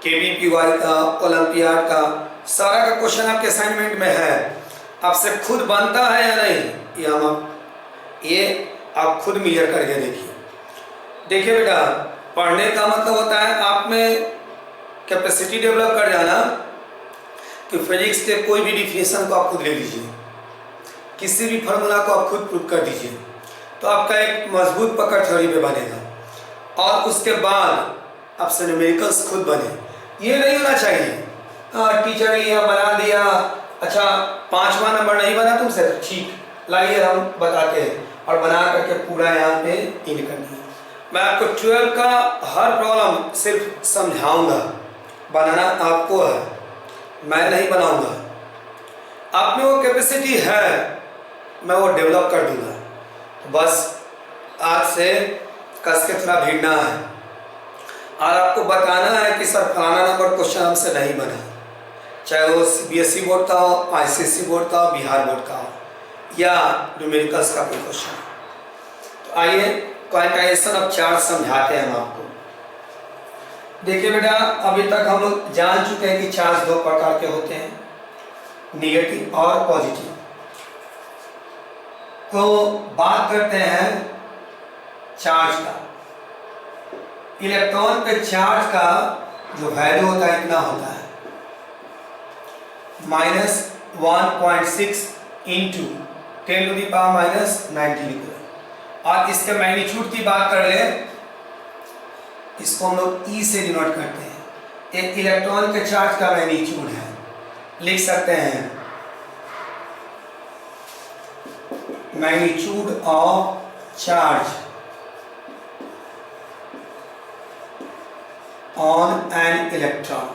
S1: केवीपीवाई का, ओलंपियाड का, सारा का क्वेश्चन आपके असाइनमेंट में है। आपसे खुद बनता है या नहीं, ये आप खुद मेजर करके देखिए। देखिए बेटा, पढ़ने का मतलब होता है आप में कैपेसिटी डेवलप कर जाना कि फिजिक्स के कोई भी डिफिनेशन को आप खुद ले लीजिए, किसी भी फार्मूला को आप खुद प्रूव कर दीजिए, तो आपका एक मजबूत पकड़ थ्योरी पे बनेगा। और उसके बाद आपसे न्यूमेरिकल्स खुद बने। ये नहीं होना चाहिए टीचर ने यह बना दिया, अच्छा 5वां नंबर नहीं बना तुमसे, ठीक, लाइए हम बताते हैं, और बना करके पूरा यहाँ पे इन कर दिया। मैं आपको 12 का हर प्रॉब्लम सिर्फ समझाऊंगा, बनाना आपको है, मैं नहीं बनाऊंगा। आप में वो कैपेसिटी है, मैं वो डेवलप कर दूंगा। बस आज से कस के थोड़ा भिड़ना है और आपको बताना है कि सर फलाना नंबर क्वेश्चन हमसे नहीं बना, चाहे वो सीबीएसई बोर्ड का हो, आईसीएसई बोर्ड का हो, बिहार बोर्ड का हो, या न्यूमेरिकल्स का कोई क्वेश्चन। तो आइए क्वांटाइजेशन ऑफ चार्ज समझाते हैं हम आपको। देखिए बेटा, अभी तक हम लोग जान चुके हैं कि चार्ज 2 प्रकार के होते हैं, नेगेटिव और पॉजिटिव। तो बात करते हैं चार्ज का। इलेक्ट्रॉन पे चार्ज का जो वैल्यू होता है इतना होता है, -1.6 इंटू 10⁻⁻⁹ और इसके मैग्नीट्यूड की बात कर ले, इसको हम लोग ई से डिनोट करते हैं। एक इलेक्ट्रॉन के चार्ज का मैग्नीट्यूड है, लिख सकते हैं magnitude of charge on an electron.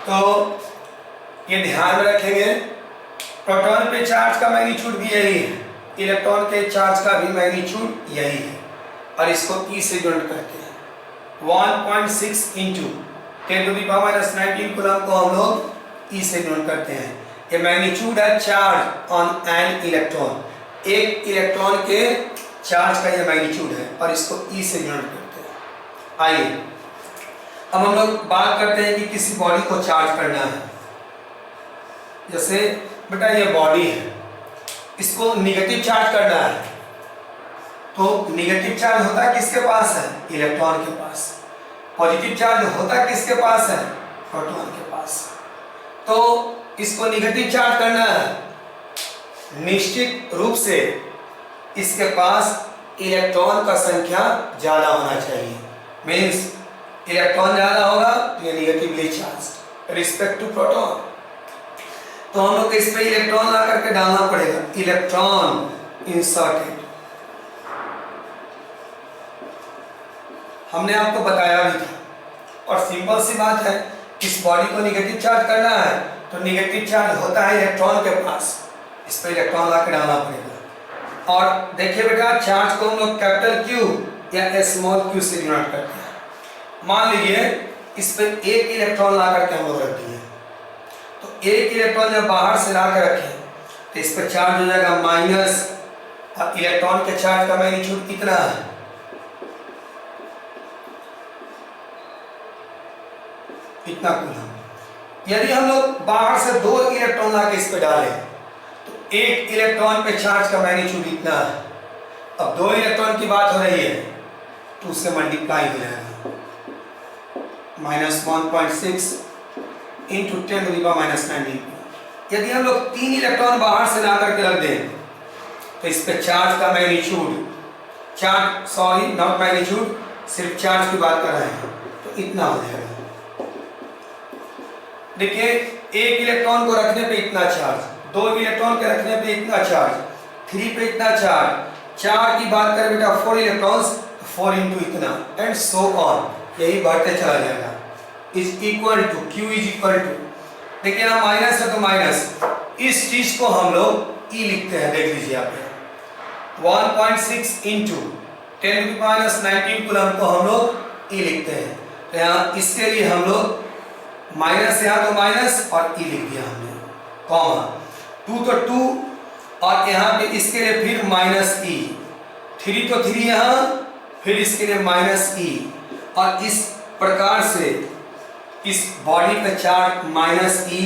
S1: तो ये ध्यान में रखेंगे, प्रोटॉन पे चार्ज का मैग्नीट्यूड भी यही है, इलेक्ट्रॉन के चार्ज का भी मैग्नीट्यूड यही है, और इसको ई से डिनोट करते हैं। 1.6 इंटू 10⁻⁻⁹ कूलम को हम लोग ई से डिनोट करते हैं। ये मैग्नीट्यूड है चार्ज ऑन एन इलेक्ट्रॉन, एक इलेक्ट्रॉन के चार्ज का ये मैग्नीट्यूड है, और इसको ई से डिनोट करते हैं। आइए अब हम लोग बात करते हैं कि किसी बॉडी को चार्ज करना है। जैसे बेटा ये बॉडी है, इसको निगेटिव चार्ज करना है, तो निगेटिव चार्ज होता है किसके पास है, इलेक्ट्रॉन के पास। पॉजिटिव चार्ज होता है किसके पास है, प्रोटॉन के पास। तो इसको निगेटिव चार्ज करना है, निश्चित रूप से इसके पास इलेक्ट्रॉन का संख्या ज़्यादा होना चाहिए। मीन्स इलेक्ट्रॉन ज़्यादा होगा तो ये negatively charge respect to proton. तो हम लोग इस पे इलेक्ट्रॉन ला करके डालना पड़ेगा, इलेक्ट्रॉन इंसर्टेड। हमने आपको बताया भी था, और सिंपल सी बात है, इस बॉडी को निगेटिव चार्ज करना है तो निगेटिव चार्ज होता है इलेक्ट्रॉन के पास, इस पे इलेक्ट्रॉन ला के डालना पड़ेगा। और देखिए बेटा, चार्ज को हम लोग कैपिटल क्यू या स्मॉल क्यू से डिनोट करते हैं। मान लीजिए इस पे एक इलेक्ट्रॉन ला करके हम लोग रख दिए, तो एक इलेक्ट्रॉन जब बाहर से ला कर रखें तो इस पर चार्ज हो जाएगा माइनस, और इलेक्ट्रॉन के चार्ज का मैग्नीट्यूड कितना है, इतना कूलम। यदि हम लोग बाहर से 2 इलेक्ट्रॉन लाके इस पे डालें तो 1 इलेक्ट्रॉन पे चार्ज का मैग्नीट्यूड इतना है। अब 2 इलेक्ट्रॉन की बात हो रही है तो उससे मल्टीप्लाई हो जाएगा, -1.6 इंटू 10⁻⁹। यदि हम लोग 3 इलेक्ट्रॉन बाहर से ला करके रख दें तो इस पे चार्ज का मैग्नीट्यूड, नॉट मैग्नीट्यूड, सिर्फ चार्ज की बात कर रहे हैं, तो इतना हो जाएगा। देखिए 1 इलेक्ट्रॉन को रखने पे इतना चार्ज, 2 इलेक्ट्रॉन के रखने पे इतना चार्ज, 3 पे इतना चार्ज, 4 की बात करें बेटा 4 इलेक्ट्रॉन्स, 4 इंटू इतना, एंड सो ऑन, यही बढ़ते चला जाएगा। Is equal to, Q is equal to, देखिए यहाँ माइनस है तो माइनस, इस चीज को हम लोग E लिखते हैं, देख लीजिए आप 1.6 इंटू 10⁻⁹ कूलम को हम लोग E लिखते हैं। तो यहाँ इसके लिए हम लोग माइनस, यहाँ तो माइनस और E लिख दिया हमने, कॉमा 2 तो 2 और यहाँ पे इसके लिए फिर -E, 3 तो 3 यहाँ, फिर इसके लिए -E, और इस प्रकार से इस बॉडी पे चार्ज -E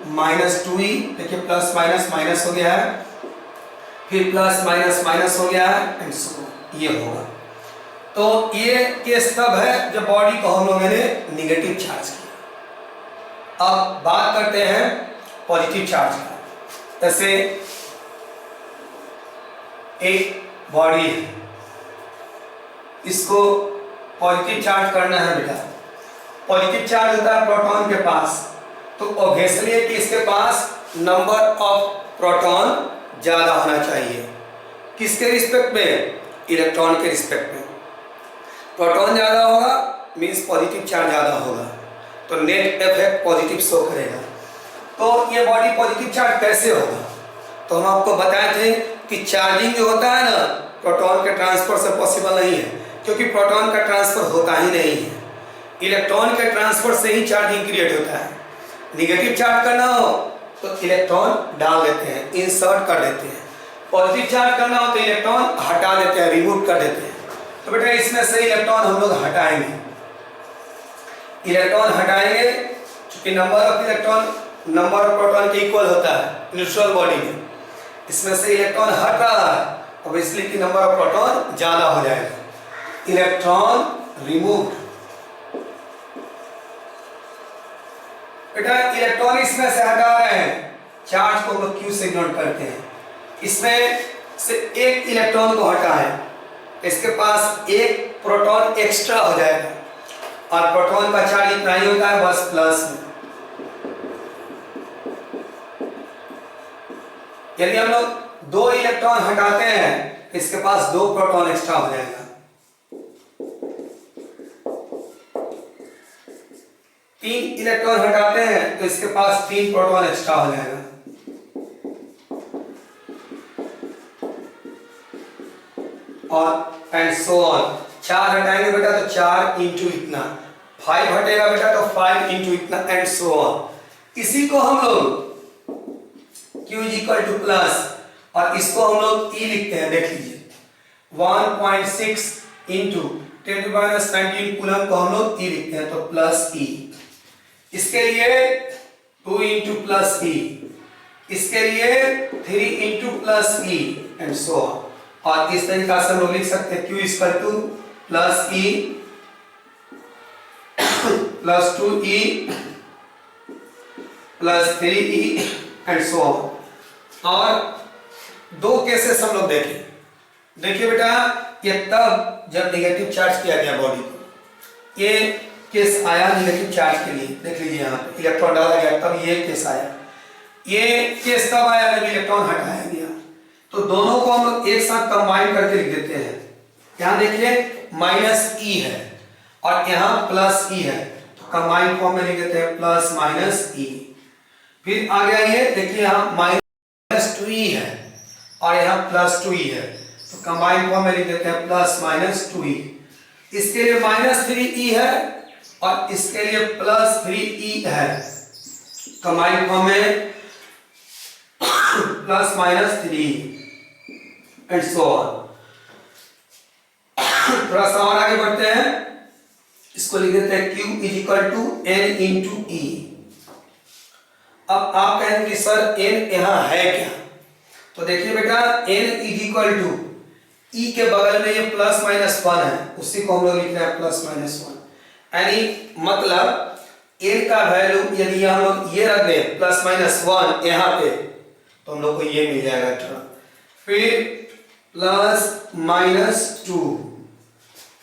S1: -2E, देखिए प्लस माइनस माइनस हो गया है, फिर प्लस माइनस माइनस हो गया है, एंड सो ये होगा। तो ये केस तब है जब बॉडी को हम लोगों ने निगेटिव चार्ज किया। अब बात करते हैं पॉजिटिव चार्ज का। जैसे एक बॉडी है, इसको पॉजिटिव चार्ज करना है बेटा, पॉजिटिव चार्ज होता है प्रोटॉन के पास, तो ऑब्वियसली है कि इसके पास नंबर ऑफ प्रोटॉन ज्यादा होना चाहिए। किसके रिस्पेक्ट में? इलेक्ट्रॉन के रिस्पेक्ट में। प्रोटॉन ज्यादा होगा मींस पॉजिटिव चार्ज ज्यादा होगा, तो नेट इफेक्ट पॉजिटिव शो करेगा। तो ये बॉडी पॉजिटिव चार्ज कैसे होगा? तो हम आपको बताए थे कि चार्जिंग जो होता है ना, प्रोटॉन के ट्रांसफर से पॉसिबल नहीं है, क्योंकि प्रोटॉन का ट्रांसफर होता ही नहीं है। इलेक्ट्रॉन के ट्रांसफर से ही चार्जिंग क्रिएट होता है। निगेटिव चार्ज करना हो तो इलेक्ट्रॉन डाल देते हैं, इंसर्ट कर देते हैं। पॉजिटिव चार्ज करना हो तो इलेक्ट्रॉन हटा देते हैं, रिमूव कर देते हैं। तो बेटा इसमें से इलेक्ट्रॉन हम लोग हटाएंगे, इलेक्ट्रॉन हटाएंगे, क्योंकि number of electron number of proton के इक्वल होता है न्यूट्रल बॉडी में। इसमें से इलेक्ट्रॉन हट रहा है, अब इसलिए कि नंबर ऑफ प्रोटॉन ज्यादा हो जाएगा। इलेक्ट्रॉन रिमूव, बेटा इलेक्ट्रॉन इसमें से हटा रहे हैं, चार्ज को हम लोग Q से डिनोट करते हैं। इसमें से एक इलेक्ट्रॉन को हटा है, इसके पास एक प्रोटॉन एक्स्ट्रा हो जाएगा, और प्रोटॉन का चार्ज इतना ही होता है, बस प्लस में। यदि हम लोग 2 इलेक्ट्रॉन हटाते हैं, इसके पास 2 प्रोटॉन एक्स्ट्रा हो जाएगा। 3 इलेक्ट्रॉन हटाते हैं तो इसके पास 3 प्रोटॉन एक्स्ट्रा हो जाएगा। और एंड सो ऑन। 4 हटाएंगे बेटा तो 4 इंटू इतना, 5 हटेगा बेटा तो 5 इंटू इतना, एंड सो ऑन। इसी को हम लोग Q is equal two plus, और इसको हम लोग E लिखते हैं, देख लीजिए 1.6 इंटू 10⁻⁹ कूलम को हम लोग E लिखते हैं, तो प्लस E। इसके लिए 2 इंटू प्लस E, इसके लिए 3 into plus E, and so on. और इस तरीका से हम लोग लिख सकते हैं Q equal two plus E plus 2E plus 3E, and so on. और 2 केसेस हम लोग देखें। देखिए बेटा, ये तब जब नेगेटिव चार्ज किया गया बॉडी को, ये केस आया नेगेटिव चार्ज के लिए, देख लीजिए यहाँ पे इलेक्ट्रॉन डाला गया, तब ये केस आया। ये केस तब आया जब इलेक्ट्रॉन हटाया गया। तो दोनों को हम लोग एक साथ कंबाइन करके लिख देते हैं। यहाँ देखिए -E है और यहाँ प्लस E है, तो कंबाइन फॉर्म में लिख देते हैं प्लस -E। फिर आगे आइए, देखिए यहाँ -2E है और यहाँ +2E है, तो कंबाइन फॉर्म में लिख देते हैं +-2E। इसके लिए -3E है और इसके लिए +3E है, कंबाइन फॉर्म में +-3E, एंड सो ऑन। थोड़ा सा और आगे बढ़ते हैं। इसको लिख देते हैं Q is equal to N into e. अब आप कहेंगे कि सर N यहाँ है क्या, तो देखिए बेटा N इज इक्वल टू ई के बगल में ये प्लस माइनस वन है, उसी को हम लोग लिख रहे हैं प्लस माइनस वन, यानी मतलब n का वैल्यू यदि हम लोग ये रख दें प्लस माइनस वन यहाँ पे, तो हम लोग को ये मिल जाएगा टर्म, फिर प्लस माइनस टू,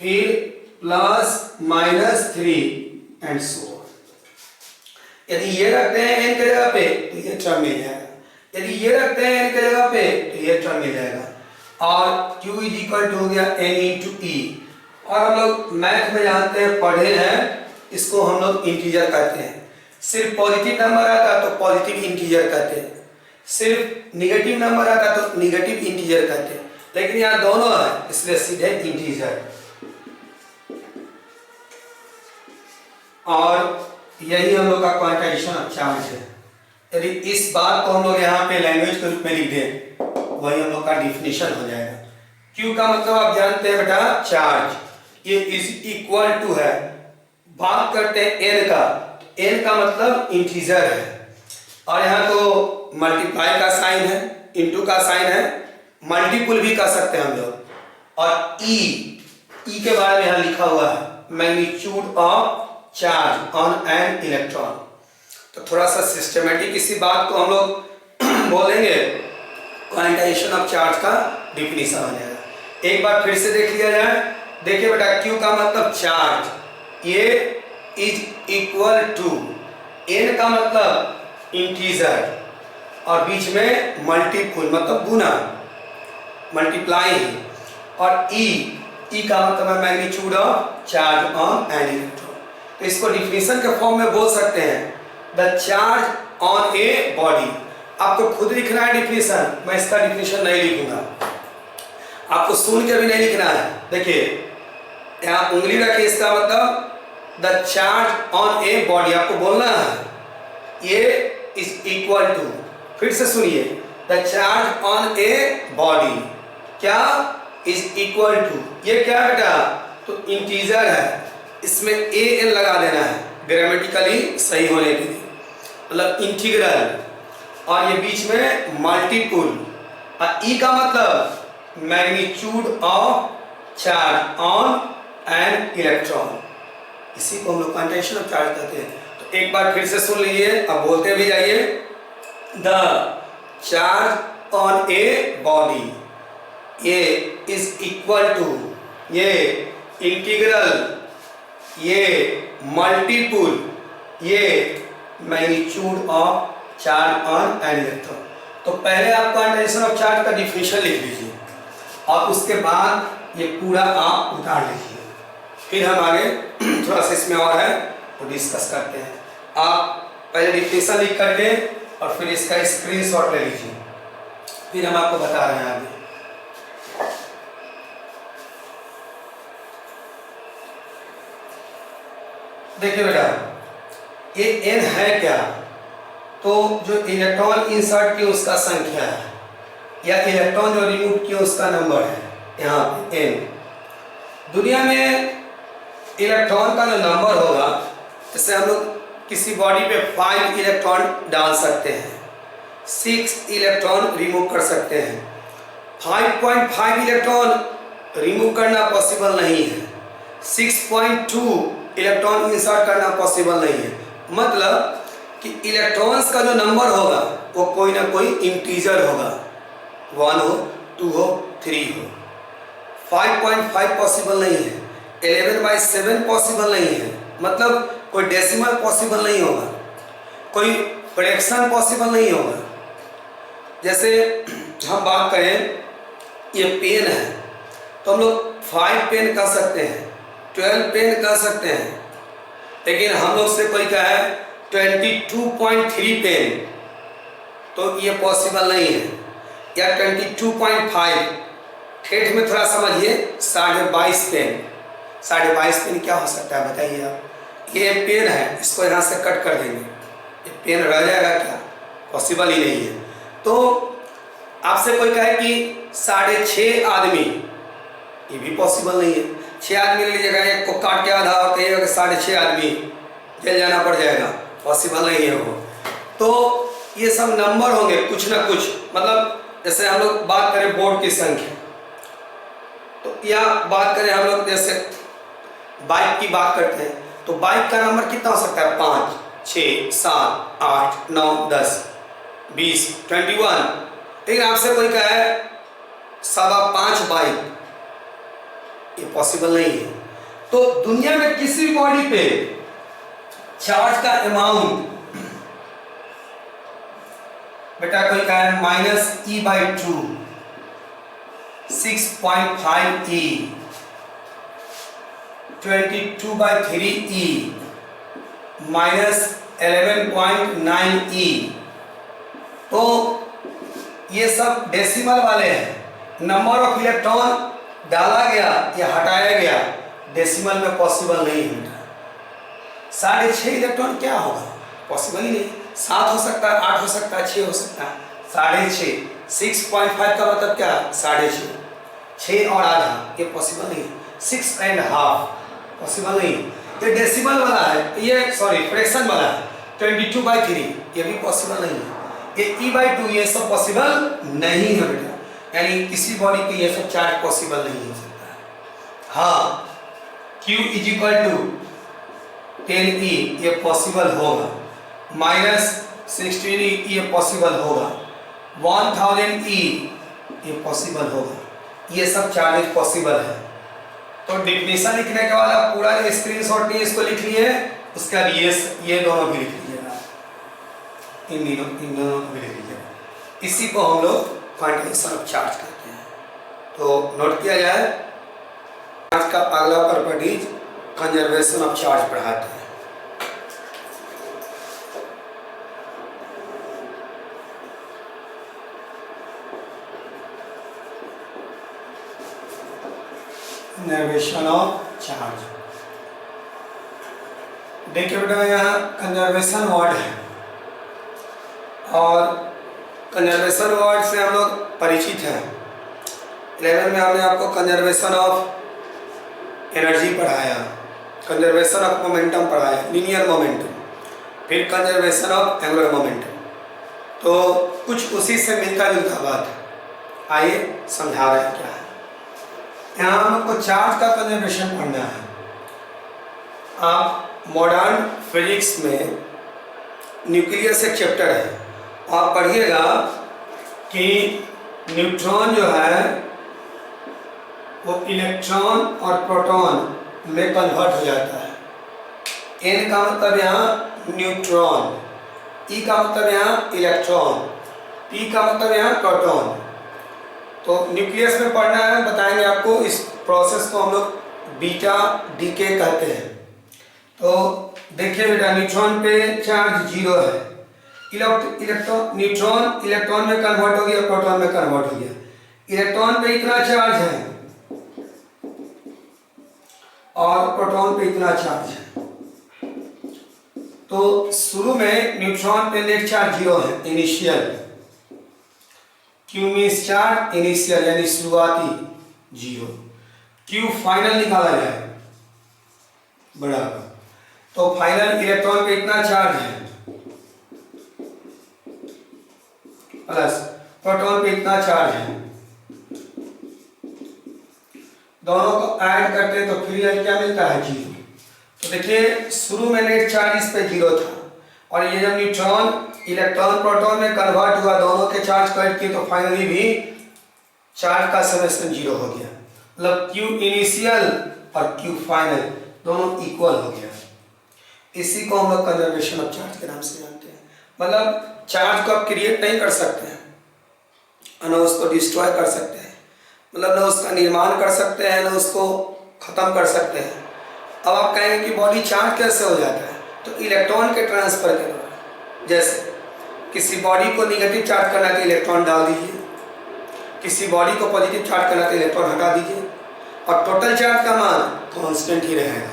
S1: फिर plus minus three and so on. यदि ये रखते हैं n के जगह पे तो ये टर्म मिल जाएगा, यदि ये रखते हैं n के जगह पे तो ये टर्म मिल जाएगा, और q इज इक्वल टू हो गया n इंटू ई। और हम लोग मैथ में जानते हैं, पढ़े हैं, इसको हम लोग इंटीजर कहते हैं। सिर्फ पॉजिटिव नंबर आता तो पॉजिटिव इंटीजर कहते हैं, सिर्फ निगेटिव नंबर आता तो निगेटिव इंटीजर कहते हैं, लेकिन यहाँ दोनों है इसलिए सीधे इंटीजर। और यही हम लोग का क्वांटाइजेशन ऑफ चार्ज है। यदि इस बात को हम लोग यहाँ पे लैंग्वेज के रूप में लिख दें, वही हम लोग का डिफिनीशन हो जाएगा। Q का मतलब आप जानते हैं बेटा चार्ज, ये इज इक्वल टू है, बात करते हैं n का, n का मतलब इंटीजर है, और यहाँ तो मल्टीप्लाई का साइन है, इनटू का साइन है, मल्टीपुल भी कर सकते हैं हम लोग। और e के बारे में यहाँ लिखा हुआ है magnitude of charge on an electron. तो थोड़ा सा सिस्टमेटिक इसी बात को हम लोग बोलेंगे, क्वांटाइजेशन ऑफ चार्ज का डिफिनीशन हो जाएगा। एक बार फिर से देख लिया जाए, देखिए बेटा Q का मतलब चार्ज, ये इज इक्वल टू, n का मतलब इंटीजर, और बीच में मल्टीपुल मतलब गुना, मल्टीप्लाई, और ई का मतलब है magnitude of charge on an electron. तो इसको डिफिनीशन के फॉर्म में बोल सकते हैं the charge on a body. आपको खुद लिखना है डिफिनीशन, मैं इसका डिफिनीशन नहीं लिखूंगा, आपको सुन के भी नहीं लिखना है। देखिए यहाँ उंगली रखिए, इसका मतलब the charge on a body, आपको बोलना है ये इज इक्वल टू, फिर से सुनिए, the charge on a body क्या इज इक्वल टू, ये क्या बेटा, तो इंटीजर है, इसमें ए एन लगा देना है ग्रामेटिकली सही होने के लिए, मतलब इंटीग्रल, और ये बीच में मल्टीपुल, और ई का मतलब magnitude of charge on an electron, इसी को हम लोग क्वांटाइजेशन ऑफ चार्ज कहते हैं। तो एक बार फिर से सुन लीजिए, अब बोलते भी जाइए, the charge on a body ये इज इक्वल टू, ये इंटीग्रल, ये मल्टीपुल, ये magnitude of charge on an electron. तो पहले आप क्वांटाइजेशन ऑफ चार्ज का डिफिनीशन लिख लीजिए, और उसके बाद ये पूरा आप उतार लीजिए, फिर हम आगे थोड़ा सा इसमें और है वो डिस्कस करते हैं। आप पहले डिफिनीशन लिख करके और फिर इसका स्क्रीनशॉट ले लीजिए, फिर हम आपको बता रहे हैं आगे। देखिए बेटा ये n है क्या, तो जो इलेक्ट्रॉन इंसर्ट किए उसका संख्या है, या इलेक्ट्रॉन जो रिमूव किए उसका नंबर है, यहाँ पे n। दुनिया में इलेक्ट्रॉन का जो नंबर होगा, जैसे हम लोग किसी बॉडी पे 5 इलेक्ट्रॉन डाल सकते हैं, 6 इलेक्ट्रॉन रिमूव कर सकते हैं, 5.5 इलेक्ट्रॉन रिमूव करना पॉसिबल नहीं है, 6.2 इलेक्ट्रॉन इंसर्ट करना पॉसिबल नहीं है। मतलब कि इलेक्ट्रॉन्स का जो नंबर होगा वो कोई ना कोई इंटीजर होगा, 1 हो, 2 हो, 3 हो। 5.5 पॉसिबल नहीं है, 11/7 पॉसिबल नहीं है, मतलब कोई डेसिमल पॉसिबल नहीं होगा, कोई फ्रैक्शन पॉसिबल नहीं होगा। जैसे हम बात करें, ये पेन है तो हम लोग 5 पेन कह सकते हैं, 12 पेन कह सकते हैं, लेकिन हम लोग से कोई कहे 22.3 पेन, तो ये पॉसिबल नहीं है, या 22.5, ठेठ में थोड़ा समझिए 22.5 पेन। 22.5 पेन क्या हो सकता है बताइए आप, ये पेन है, इसको यहाँ से कट कर देंगे, ये पेन रह जाएगा क्या, पॉसिबल ही नहीं है। तो आपसे कोई कहे कि 6.5 आदमी, ये भी पॉसिबल नहीं है। 6 आदमी ले लीजिएगा, एक को काट के आधा और कहिएगा कि 6.5 आदमी जल जाना पड़ जाएगा, पॉसिबल नहीं है वो। तो ये सब नंबर होंगे कुछ ना कुछ, मतलब जैसे हम लोग बात करें बोर्ड की संख्या, तो या बात करें हम लोग जैसे बाइक की बात करते हैं, तो बाइक का नंबर कितना हो सकता है? 5, 6, 7, 8, 9, 10, 20, 21। लेकिन आपसे कोई कहा है 5.25 बाइक, ये पॉसिबल नहीं है। तो दुनिया में किसी भी बॉडी पे चार्ज का अमाउंट, बेटा कोई कहा है -e/2, 6.5e, 22/3e, -11.9e। तो ये सब डेसिमल वाले हैं। नंबर ऑफ इलेक्ट्रॉन डाला गया या हटाया गया डेसिमल में पॉसिबल नहीं है बेटा। 6.5 इलेक्ट्रॉन क्या होगा? पॉसिबल ही नहीं। 7 हो सकता है, 8 हो सकता है, 6 हो सकता है। 6.5, 6.5 का मतलब क्या? 6.5, 6 और आधा, ये पॉसिबल नहीं। 6.5 पॉसिबल नहीं। ये डेसिमल वाला है, ये सॉरी फ्रैक्शन वाला है। 22/3 ये भी पॉसिबल नहीं है। ये e/2 ये सब पॉसिबल नहीं है बेटा। यानी किसी बॉडी पे ये सब चार्ज पॉसिबल नहीं हो सकता है। हाँ, Q = 10e ये पॉसिबल होगा, -16e ये पॉसिबल होगा, 1000e ये पॉसिबल होगा। ये सब चार्जेस पॉसिबल है। तो डिफिनेशन लिखने के बाद आप पूरा स्क्रीनशॉट नहीं इसको लिख लिए, उसका ये दोनों भी लिख लीजिएगा, इन दोनों को भी लिख लीजिएगा। इसी को हम लोग क्वांटिटेशन ऑफ चार्ज कहते हैं। तो नोट किया जाए, आज का अगला प्रॉपर्टीज कंजर्वेशन ऑफ चार्ज पढ़ाते हैं। Conservation of charge. देखिए बेटा, यहाँ कंजर्वेशन वर्ड है और कंजर्वेशन वर्ड से हम लोग परिचित हैं। 11 में हमने आपको कंजर्वेशन ऑफ एनर्जी पढ़ाया, कंजर्वेशन ऑफ मोमेंटम पढ़ाया, लीनियर मोमेंटम, फिर कंजर्वेशन ऑफ एंगुलर मोमेंटम। तो कुछ उसी से मिलता जुलता बात है। आइए समझा रहे हैं क्या है। यहाँ हमको चार्ज का कंजर्वेशन पढ़ना है। आप मॉडर्न फिजिक्स में न्यूक्लियस एक चैप्टर है, आप पढ़िएगा कि न्यूट्रॉन जो है वो इलेक्ट्रॉन और प्रोटॉन में कन्वर्ट हो जाता है। N का मतलब यहाँ न्यूट्रॉन, E का मतलब यहाँ इलेक्ट्रॉन, P का मतलब यहाँ प्रोटॉन। तो न्यूक्लियस में पढ़ना है, बताएंगे आपको। इस प्रोसेस को हम लोग बीटा डीके कहते हैं। तो देखिए बेटा, न्यूट्रॉन पे चार्ज 0 है, न्यूट्रॉन इलेक्ट्रॉन में कन्वर्ट हो गया, प्रोटॉन में कन्वर्ट हो गया। इलेक्ट्रॉन पे इतना चार्ज है और प्रोटॉन पे इतना चार्ज है। तो शुरू में न्यूट्रॉन पे नेट चार्ज 0 है, initial. Q means charge, initial यानी शुरुआती 0। Q फाइनल निकाला जाए बराबर। तो फाइनल इलेक्ट्रॉन पे इतना चार्ज है प्लस प्रोटॉन पे इतना चार्ज है, दोनों को ऐड करते हैं तो फिर क्या मिलता है? 0। तो देखिए, शुरू में नेट चार्ज इस पे 0 था और ये जब न्यूट्रॉन इलेक्ट्रॉन प्रोटॉन में कन्वर्ट हुआ, दोनों के चार्ज को ऐड किए तो फाइनली भी चार्ज का समेशन 0 हो गया। मतलब Q इनिशियल और Q फाइनल दोनों इक्वल हो गया। इसी को हम लोग कंजर्वेशन ऑफ चार्ज के नाम से जानते हैं। मतलब चार्ज को आप क्रिएट नहीं कर सकते हैं, न उसको डिस्ट्रॉय कर सकते हैं, मतलब न उसका निर्माण कर सकते हैं, न उसको खत्म कर सकते हैं। अब आप कहेंगे कि बॉडी चार्ज कैसे हो जाता है? तो इलेक्ट्रॉन के ट्रांसफर के द्वारा। जैसे किसी बॉडी को निगेटिव चार्ज करना तो इलेक्ट्रॉन डाल दीजिए, किसी बॉडी को पॉजिटिव चार्ज करना तो इलेक्ट्रॉन हटा दीजिए, और टोटल चार्ज का मान कांस्टेंट ही रहेगा,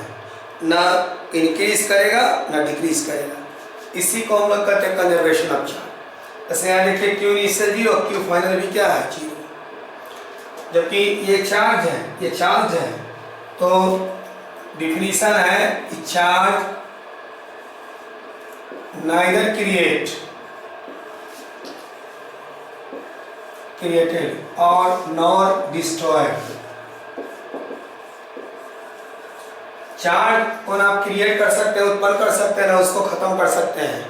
S1: ना इंक्रीज करेगा ना डिक्रीज करेगा। इसी को हम लोग कहते हैं कंजर्वेशन ऑफ चार्ज। जैसे यहाँ देखिए, Q इनिशियल 0, Q फाइनल भी क्या है? 0। जबकि ये चार्ज है, ये चार्ज है, तो डिफिनीशन है कि चार्ज नाइदर क्रिएटेड और नॉर डिस्ट्रॉयड। चार्ज को ना आप क्रिएट कर सकते हैं, उत्पन्न कर सकते हैं, ना उसको खत्म कर सकते हैं,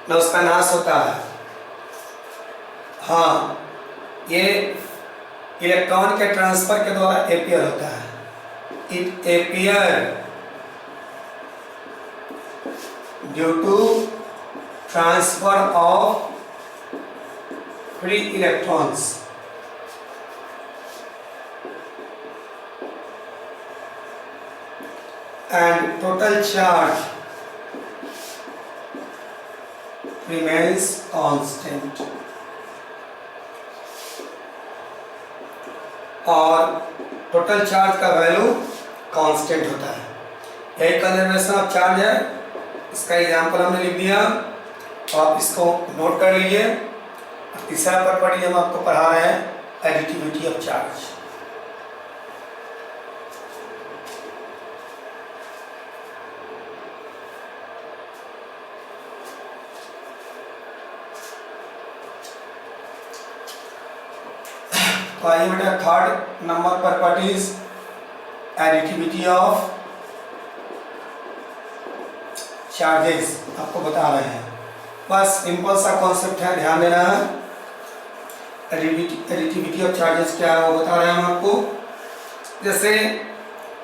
S1: ना उसका नाश होता है। हाँ, ये इलेक्ट्रॉन के ट्रांसफर के द्वारा एपियर होता है। It appear due to transfer of free electrons. And total charge remains constant। और टोटल चार्ज का वैल्यू कांस्टेंट होता है। यही कंजर्वेशन ऑफ चार्ज है। इसका एग्जांपल हमने लिख दिया, तो आप इसको नोट कर लीजिए। तीसरा प्रॉपर्टी हम आपको पढ़ा रहे हैं एडिटिविटी ऑफ चार्ज। तो आइए बेटा, third number properties additivity of charges आपको बता रहे हैं। बस सिंपल सा कॉन्सेप्ट है, ध्यान देना है। एडिटिविटी ऑफ चार्जेस क्या है वो बता रहे हैं हम आपको। जैसे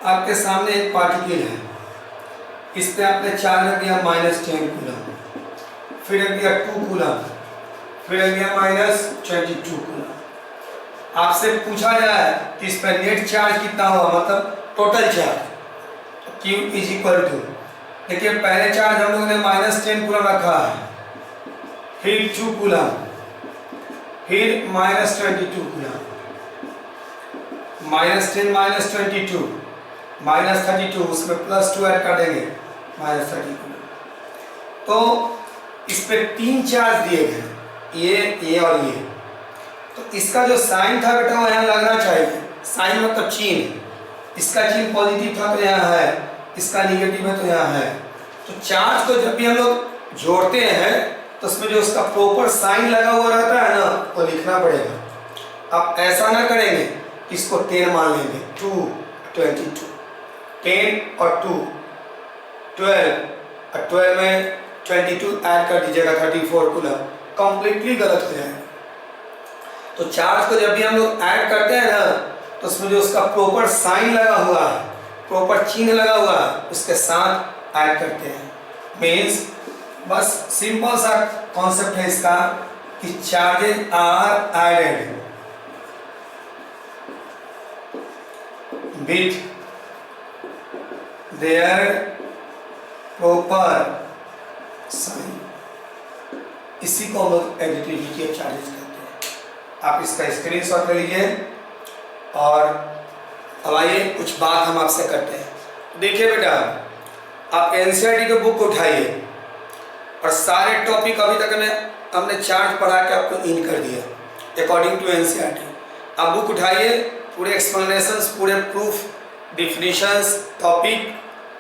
S1: आपके सामने एक पार्टिकल है, इस पे आपने चार्ज रख दिया -10 कूलम, फिर रख दिया 2 कूलम, फिर रख दिया -22 कूलम। आपसे पूछा जाए कि इस पर नेट चार्ज कितना होगा, मतलब total charge, Q is equal to, देखिए पहले चार्ज हम लोगों ने -10 कूलम रखा है, फिर 2 कूलम, फिर -22 कूलम, -10 -22 -32, उसमें +2 ऐड कर देंगे, -30 कूलम। तो इस पे 3 चार्ज दिए गए, ये और ये। तो इसका जो साइन था बेटा वो यहाँ लगना चाहिए। साइन मतलब चिन्ह, इसका चिन्ह पॉजिटिव था तो यहाँ है, इसका निगेटिव है तो यहाँ है। तो चार्ज को जब भी हम लोग जोड़ते हैं तो उसमें जो उसका प्रॉपर साइन लगा हुआ रहता है ना, वो लिखना पड़ेगा। आप ऐसा ना करेंगे, इसको 10 मान लेंगे, 2 22, 10 और 2 12, और 12 में 22 ऐड कर दीजिएगा 34 कूलम, कंप्लीटली गलत हो जाएगा। तो चार्ज को जब भी हम लोग ऐड करते हैं ना, तो उसमें जो उसका प्रॉपर साइन लगा हुआ है, प्रॉपर चिन्ह लगा हुआ है, उसके साथ ऐड करते हैं। मीन्स बस सिंपल सा कॉन्सेप्ट है इसका कि charges are added with their proper sign. इसी को हम लोग एडिटिविटी ऑफ चार्जेस कहते हैं। आप इसका स्क्रीनशॉट ले लीजिए। और अब आइए कुछ बात हम आपसे करते हैं। देखिए बेटा, आप एनसीईआरटी के बुक उठाइए और सारे टॉपिक अभी तक हमने चार्ज पढ़ा के आपको इन कर दिया अकॉर्डिंग टू एनसीईआरटी। आप बुक उठाइए, पूरे एक्सप्लेनेशंस, पूरे प्रूफ, डिफिनीशंस, टॉपिक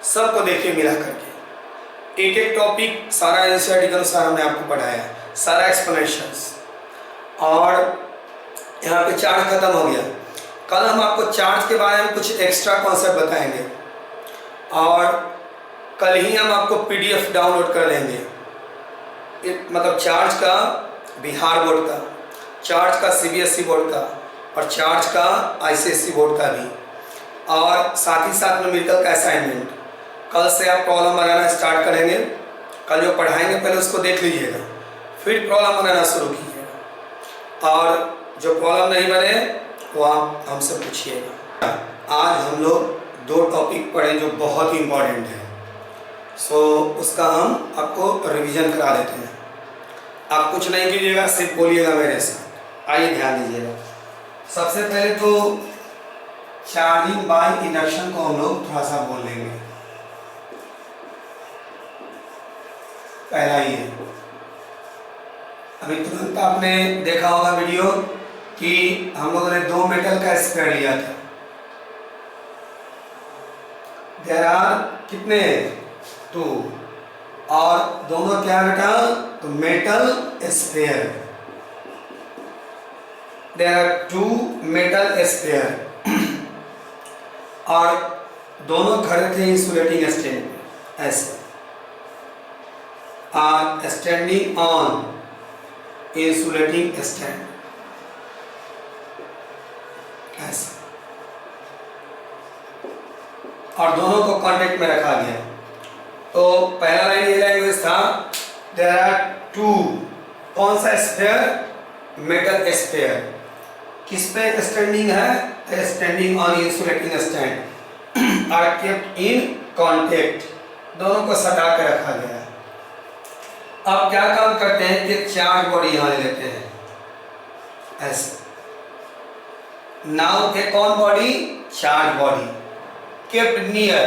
S1: सबको देखिए मिला करके। एक एक टॉपिक सारा एनसीईआरटी के अनुसार हमने आपको पढ़ाया, सारा एक्सप्लेनेशंस। और यहाँ पे चार्ज खत्म हो गया। कल हम आपको चार्ज के बारे में कुछ एक्स्ट्रा कॉन्सेप्ट बताएंगे और कल ही हम आपको पीडीएफ डाउनलोड कर लेंगे। मतलब चार्ज का बिहार बोर्ड का, चार्ज का सीबीएसई बोर्ड का और चार्ज का आईसीएसई बोर्ड का भी, और साथ ही साथ न्यूमेरिकल का असाइनमेंट। कल से आप प्रॉब्लम बनाना स्टार्ट करेंगे। कल जो पढ़ाएंगे पहले उसको देख लीजिएगा, फिर प्रॉब्लम बनाना शुरू कीजिएगा। और जो प्रॉब्लम नहीं बने वो आप हमसे पूछिएगा। आज हम लोग 2 टॉपिक पढ़े जो बहुत ही इम्पोर्टेंट है, सो उसका हम आपको रिवीजन करा देते हैं। आप कुछ नहीं कीजिएगा, सिर्फ बोलिएगा मेरे साथ। आइए ध्यान दीजिएगा। सबसे पहले तो चार्जिंग बाय इंडक्शन को हम लोग थोड़ा सा बोल लेंगे। पहला ही है, अभी तुरंत आपने देखा होगा वीडियो कि हम लोगों ने 2 मेटल का स्क्वायर लिया था। देयर आर कितने 2 और दोनों क्या बेटा तो metal sphere there are 2 metal sphere और दोनों खड़े थे इंसुलेटिंग स्टैंड ऐसे are standing on insulating stand ऐसे और दोनों को कांटेक्ट में रखा गया। तो पहला लाइन ये लैंग्वेज था देयर आर 2 कौन सा स्फीयर मेटल स्फीयर किस पे स्टैंडिंग है standing on insulating stand are kept in contact दोनों को सटा के रखा गया है। अब क्या काम करते हैं कि चार्ज बॉडी यहां ले लेते हैं ऐसे नाउ ए कौन body charge body kept near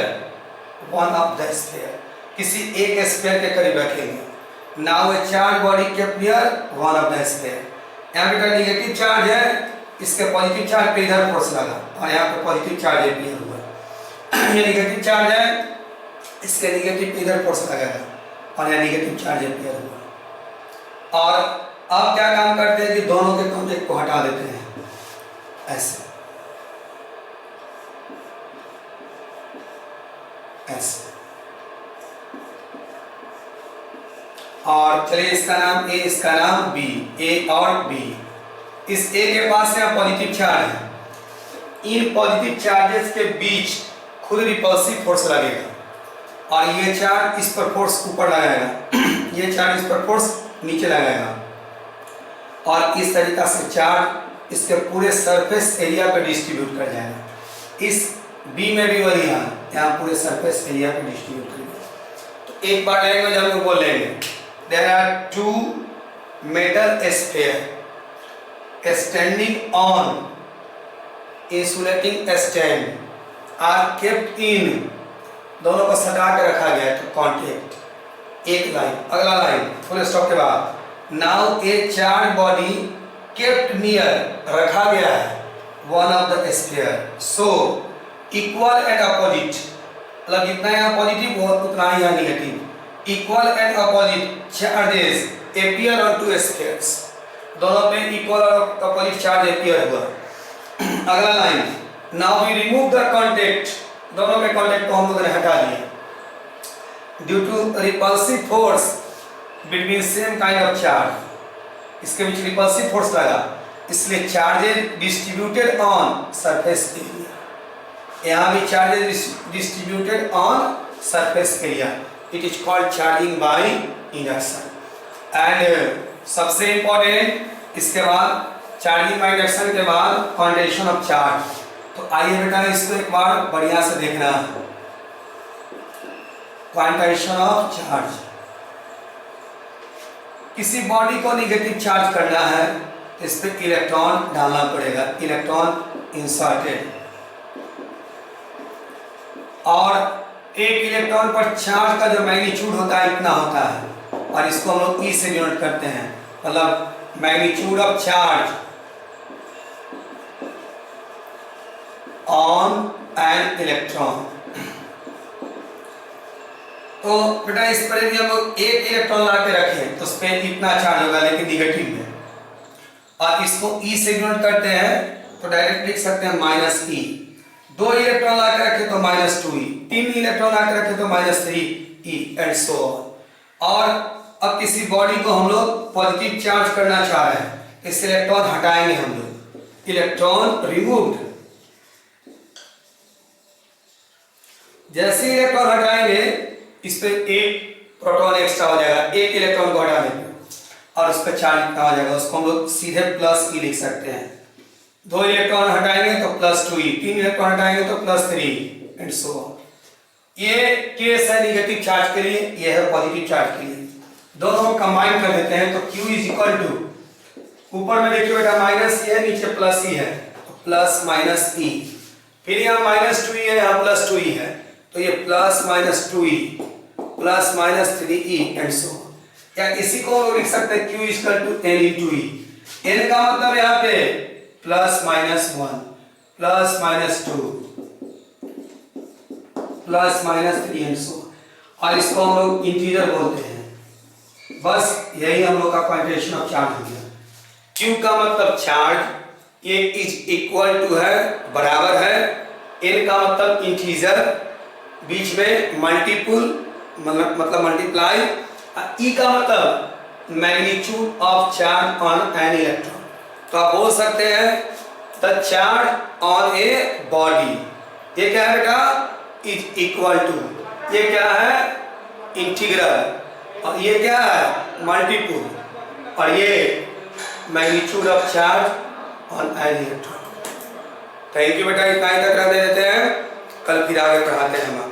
S1: one of the sphere किसी एक स्फीयर के करीब रखेंगे। Now a charge body kept near one of the sphere यहाँ पे नेगेटिव चार्ज है इसके पॉजिटिव चार्ज पे इधर फोर्स लगा और यहाँ पे पॉजिटिव चार्ज एप्लाई हुआ ये नेगेटिव चार्ज है इसके नेगेटिव पे इधर फोर्स लगाएगा और यहाँ नेगेटिव चार्ज एप्लाई हुआ और अब क्या काम करते हैं कि दोनों के कॉन्टेक्ट को हटा देते हैं ऐसे ऐसे और चलिए इसका नाम ए इसका नाम बी ए और बी इस ए के पास यहाँ पॉजिटिव चार्ज है इन पॉजिटिव चार्जेस के बीच खुद रिपल्सिव फोर्स लगेगा और ये चार्ज इस पर फोर्स ऊपर लगाएगा ये चार्ज इस पर फोर्स नीचे लगाएगा और इस तरीका से चार्ज इसके पूरे सरफेस एरिया पे डिस्ट्रीब्यूट कर जाएगा। इस बी में भी वही यहाँ पूरे सरफेस एरिया पे डिस्ट्रीब्यूट करेगा। तो एक बार लैंग्वेज हम लोग बोलेंगे there are 2 metal sphere standing on insulating stand are kept in दोनों को सटा के रखा गया है तो कॉन्टेक्ट एक लाइन अगला लाइन फुल स्टॉप के बाद now a charge body kept near रखा गया है one of the sphere so equal and opposite मतलब जितना यहाँ पॉजिटिव हो उतना ही यहाँ negative equal and opposite charges appear on 2 spheres दोनों पे इक्वल और अपोजिट चार्ज अपीयर हुआ। अगला line now we remove the contact दोनों के कांटेक्ट को हम लोगों ने हटा दिया due to repulsive force between same kind of charge इसके बीच रिपल्सिव फोर्स लगा इसलिए charges distributed on surface area यहाँ भी charges distributed on surface area it is called charging by induction and सबसे इंपॉर्टेंट इसके बाद चार्जिंग बाय इंडक्शन के बाद क्वांटिटेशन ऑफ चार्ज। तो आइए बेटा इसको एक बार बढ़िया से देखना क्वांटिटेशन ऑफ चार्ज किसी बॉडी को नेगेटिव चार्ज करना है तो इस पर इलेक्ट्रॉन डालना पड़ेगा इलेक्ट्रॉन इंसर्टेड और एक इलेक्ट्रॉन पर चार्ज का जो मैग्नीट्यूड होता है इतना होता है और इसको हम लोग ई से डिनोट करते हैं मतलब magnitude of charge on an electron. तो बेटा इस पर यदि हम लोग एक इलेक्ट्रॉन ला के रखें तो उस पर इतना चार्ज होगा लेकिन निगेटिव में और इसको ई से डिनोट करते हैं तो डायरेक्ट लिख सकते हैं माइनस ई 2 इलेक्ट्रॉन ला के रखे तो माइनस 2e 3 इलेक्ट्रॉन ला के रखे तो minus 3e and so on. और अब किसी बॉडी को हम लोग पॉजिटिव चार्ज करना चाह रहे हैं इस इलेक्ट्रॉन हटाएंगे हम लोग इलेक्ट्रॉन रिमूव्ड जैसे इलेक्ट्रॉन हटाएंगे इस पे एक प्रोटॉन एक्स्ट्रा हो जाएगा एक इलेक्ट्रॉन को हटाने पे और उस पर चार्ज कितना हो जाएगा उसको हम लोग सीधे प्लस ई लिख सकते हैं 2 इलेक्ट्रॉन हटाएंगे तो प्लस 2e 3 इलेक्ट्रॉन हटाएंगे तो प्लस 3 एंड सो ऑन। ये केस है नेगेटिव चार्ज के लिए ये है पॉजिटिव चार्ज के लिए दोनों को कंबाइन कर देते हैं तो Q इज इक्वल टू ऊपर में देखिए बेटा माइनस ई है नीचे प्लस ई है तो प्लस माइनस ई फिर यहाँ माइनस 2e है यहाँ प्लस 2e है तो ये plus minus 2e plus minus 3e and so on. या इसी को हम लिख सकते हैं Q equal to n into e n का मतलब यहाँ पे plus minus 1 plus minus 2 plus minus 3 and so, और इसको हम लोग इंटीजर बोलते हैं। बस यही हम लोग का क्वांटिटेशन ऑफ चार्ज हो गया। Q का मतलब चार्ज, ये इज इक्वल टू है, बराबर है, N का मतलब इंटीजर, बीच में मल्टीपुल मतलब मल्टीप्लाई, E का मतलब magnitude of charge on an electron. तो आप बोल सकते हैं the charge on a body, ये क्या है बेटा, इज इक्वल टू, ये क्या है, इंटीग्रल, और ये क्या है, मल्टीपुल, और ये magnitude of charge on an electron. Thank you बेटा, इतना ही तक रख देते हैं, कल फिर आगे पढ़ाते हैं हम।